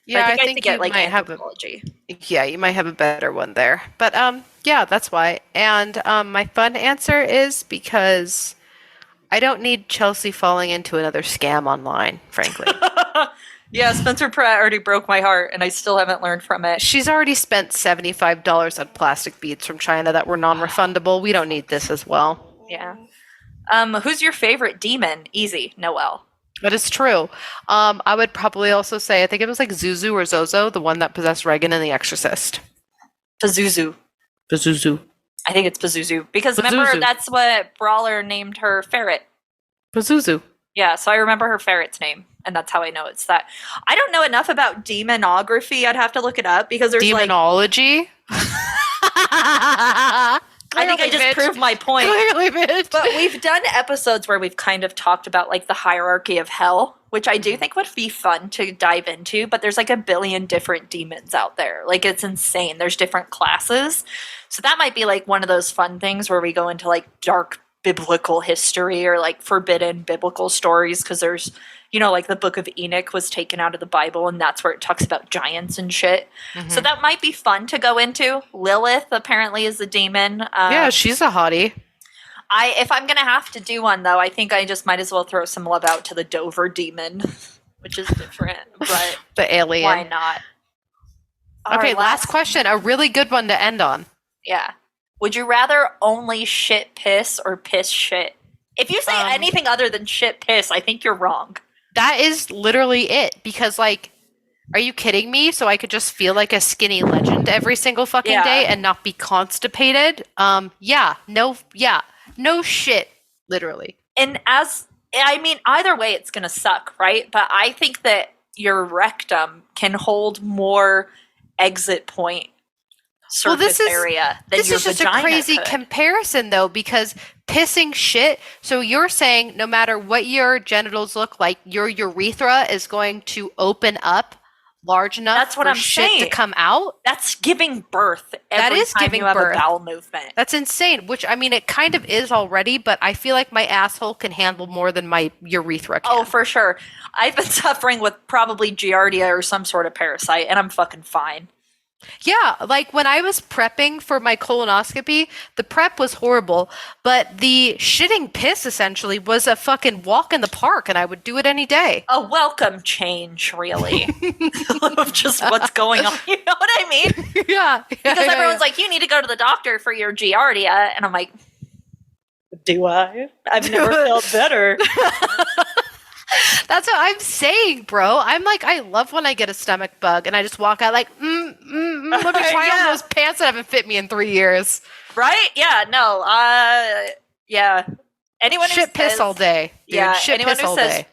Yeah, I think get you like might have anthropology. Yeah, you might have a better one there. But yeah, that's why. And my fun answer is because I don't need Chelsea falling into another scam online, frankly. Yeah, Spencer Pratt already broke my heart, and I still haven't learned from it. She's already spent $75 on plastic beads from China that were non-refundable. We don't need this as well. Yeah. Who's your favorite demon? Easy, Noelle. That is true. I would probably also say, I think it was like Zuzu or Zozo, the one that possessed Regan in The Exorcist. Pazuzu. Pazuzu. I think it's Pazuzu. Because remember, that's what Brawler named her ferret. Pazuzu. Yeah, so I remember her ferret's name. And that's how I know it's that. I don't know enough about demonography. I'd have to look it up because there's demonology. I think I just proved my point. Clearly, bitch. But we've done episodes where we've kind of talked about like the hierarchy of hell, which I do think would be fun to dive into. But there's like a billion different demons out there. Like it's insane. There's different classes. So that might be like one of those fun things where we go into like dark biblical history or like forbidden biblical stories because there's, you know, like the Book of Enoch was taken out of the Bible and that's where it talks about giants and shit. Mm-hmm. So that might be fun to go into. Lilith apparently is a demon. Yeah, she's a hottie. If I'm going to have to do one though, I think I just might as well throw some love out to the Dover demon, which is different, but the alien. Why not? Okay, last question. A really good one to end on. Yeah. Would you rather only shit piss or piss shit? If you say anything other than shit piss, I think you're wrong. That is literally it. Because, like, are you kidding me? So I could just feel like a skinny legend every single fucking day and not be constipated? No shit, literally. And either way, it's going to suck, right? But I think that your rectum can hold more exit point surface area than your vagina. This is just a crazy comparison, though, because pissing shit. So you're saying no matter what your genitals look like, your urethra is going to open up large enough for shit to come out? That's giving birth. Every time you have a bowel movement. That's insane. Which, I mean, it kind of is already, but I feel like my asshole can handle more than my urethra can. Oh, for sure. I've been suffering with probably Giardia or some sort of parasite, and I'm fucking fine. Yeah, like when I was prepping for my colonoscopy, the prep was horrible, but the shitting piss essentially was a fucking walk in the park, and I would do it any day. A welcome change, really, of just what's going on. You know what I mean? Yeah. Because everyone's like, you need to go to the doctor for your Giardia. And I'm like, do I? I've never felt better. That's what I'm saying, bro. I'm like, I love when I get a stomach bug and I just walk out like, let me try on those pants that haven't fit me in 3 years. Right? Yeah, no. Yeah. Anyone shit who piss says, all day. Dude. Yeah, shit anyone piss who all says day.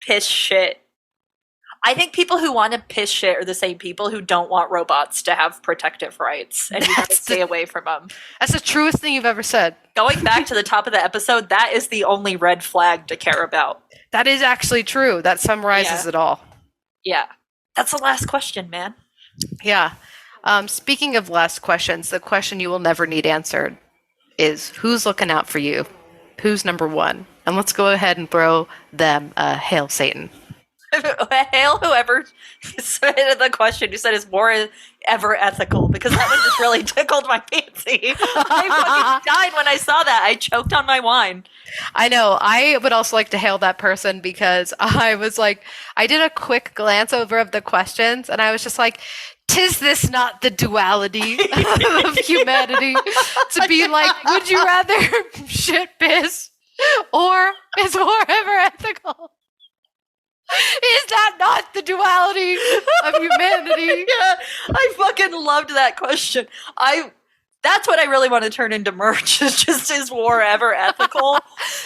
piss shit. I think people who want to piss shit are the same people who don't want robots to have protective rights, and you gotta stay away from them. That's the truest thing you've ever said. Going back to the top of the episode, that is the only red flag to care about. That is actually true. That summarizes it all. Yeah. That's the last question, man. Yeah. Speaking of last questions, the question you will never need answered is who's looking out for you? Who's number one? And let's go ahead and throw them hail Satan. Hail whoever submitted the question who said, is war ever ethical? Because that one just really tickled my fancy. I fucking died when I saw that. I choked on my wine. I know. I would also like to hail that person because I was like, I did a quick glance over of the questions and I was just like, tis this not the duality of humanity to be like, would you rather shit piss or is war ever ethical? Is that not the duality of humanity? Yeah, I fucking loved that question. That's what I really want to turn into merch. Is just, is war ever ethical?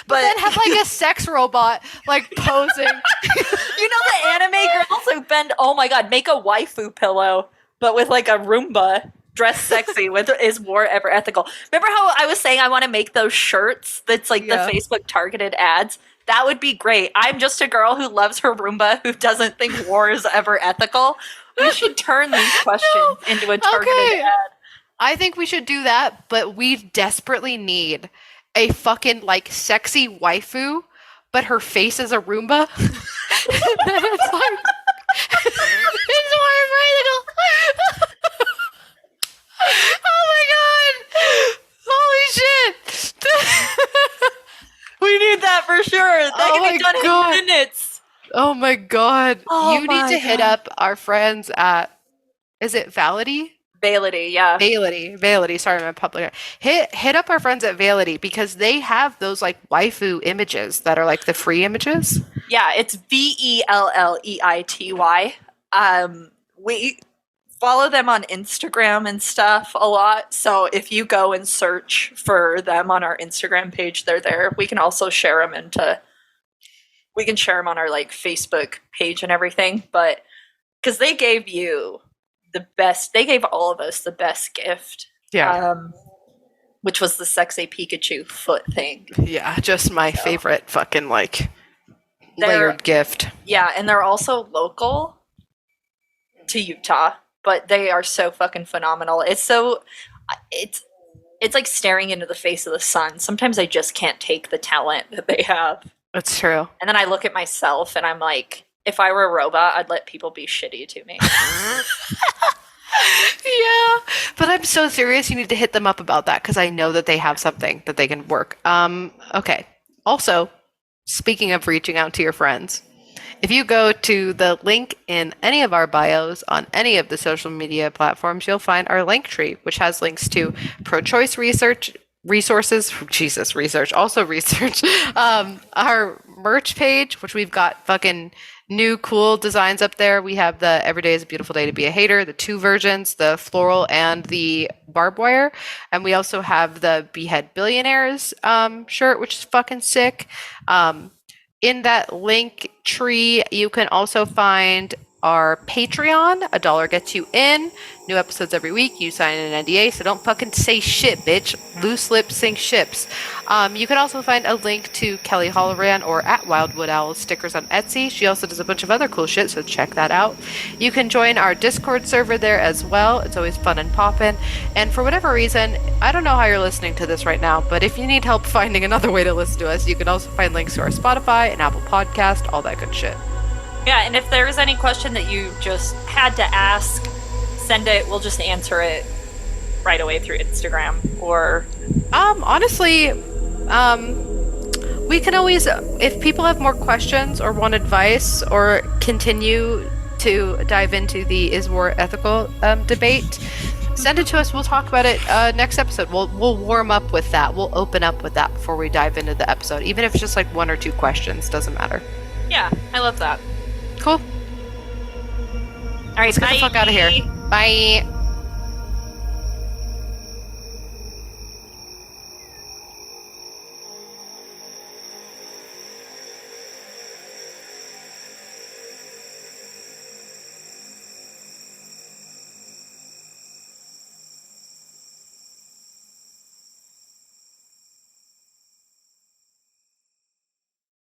But then have like a sex robot like posing. You know the anime girls who bend, oh my god, make a waifu pillow, but with like a Roomba. Dress sexy with is war ever ethical? Remember how I was saying I want to make those shirts that's like the Facebook targeted ads? That would be great. I'm just a girl who loves her Roomba who doesn't think war is ever ethical. We should turn these questions into a targeted ad. I think we should do that, but we desperately need a fucking like sexy waifu, but her face is a Roomba. Then it's like it's war ever ethical. Oh my god! Holy shit! We need that for sure. That can be done in minutes. Oh my god! Oh you need to hit up our friends at. Is it Validity? Validity, yeah. Validity. Sorry, my public. Hit up our friends at Validity because they have those like waifu images that are like the free images. Yeah, it's VELLEITY. We follow them on Instagram and stuff a lot. So if you go and search for them on our Instagram page, they're there. We can also share them on our like Facebook page and everything. But because they gave you the best, they gave all of us the best gift. Yeah. Which was the sexy Pikachu foot thing. Yeah, just my favorite fucking like layered gift. Yeah, and they're also local to Utah. But they are so fucking phenomenal. It's like staring into the face of the sun. Sometimes I just can't take the talent that they have. That's true. And then I look at myself and I'm like, if I were a robot, I'd let people be shitty to me. Yeah, but I'm so serious. You need to hit them up about that because I know that they have something that they can work. Okay. Also, speaking of reaching out to your friends, if you go to the link in any of our bios on any of the social media platforms, you'll find our link tree, which has links to pro-choice resources, also research, our merch page, which we've got fucking new cool designs up there. We have the Every Day is a Beautiful Day to Be a Hater, the 2 versions, the floral and the barbed wire. And we also have the Behead Billionaires shirt, which is fucking sick. In that link tree, you can also find our Patreon. $1 gets you in. New episodes every week. You sign an NDA, so don't fucking say shit, bitch. Loose lips sink ships. You can also find a link to Kelly Holloran or at Wildwood Owl stickers on Etsy. She also does a bunch of other cool shit, so check that out. You can join our Discord server there as well. It's always fun and poppin'. And for whatever reason, I don't know how you're listening to this right now, but if you need help finding another way to listen to us, you can also find links to our Spotify and Apple Podcast, all that good shit. Yeah, and if there is any question that you just had to ask, send it, we'll just answer it right away through Instagram. Or honestly, we can always, if people have more questions or want advice or continue to dive into the is war ethical debate, send it to us. We'll talk about it next episode. We'll warm up with that. We'll open up with that before we dive into the episode. Even if it's just like 1 or 2 questions, doesn't matter. yeah, I love that. Cool. All right, Let's get the fuck out of here. Bye.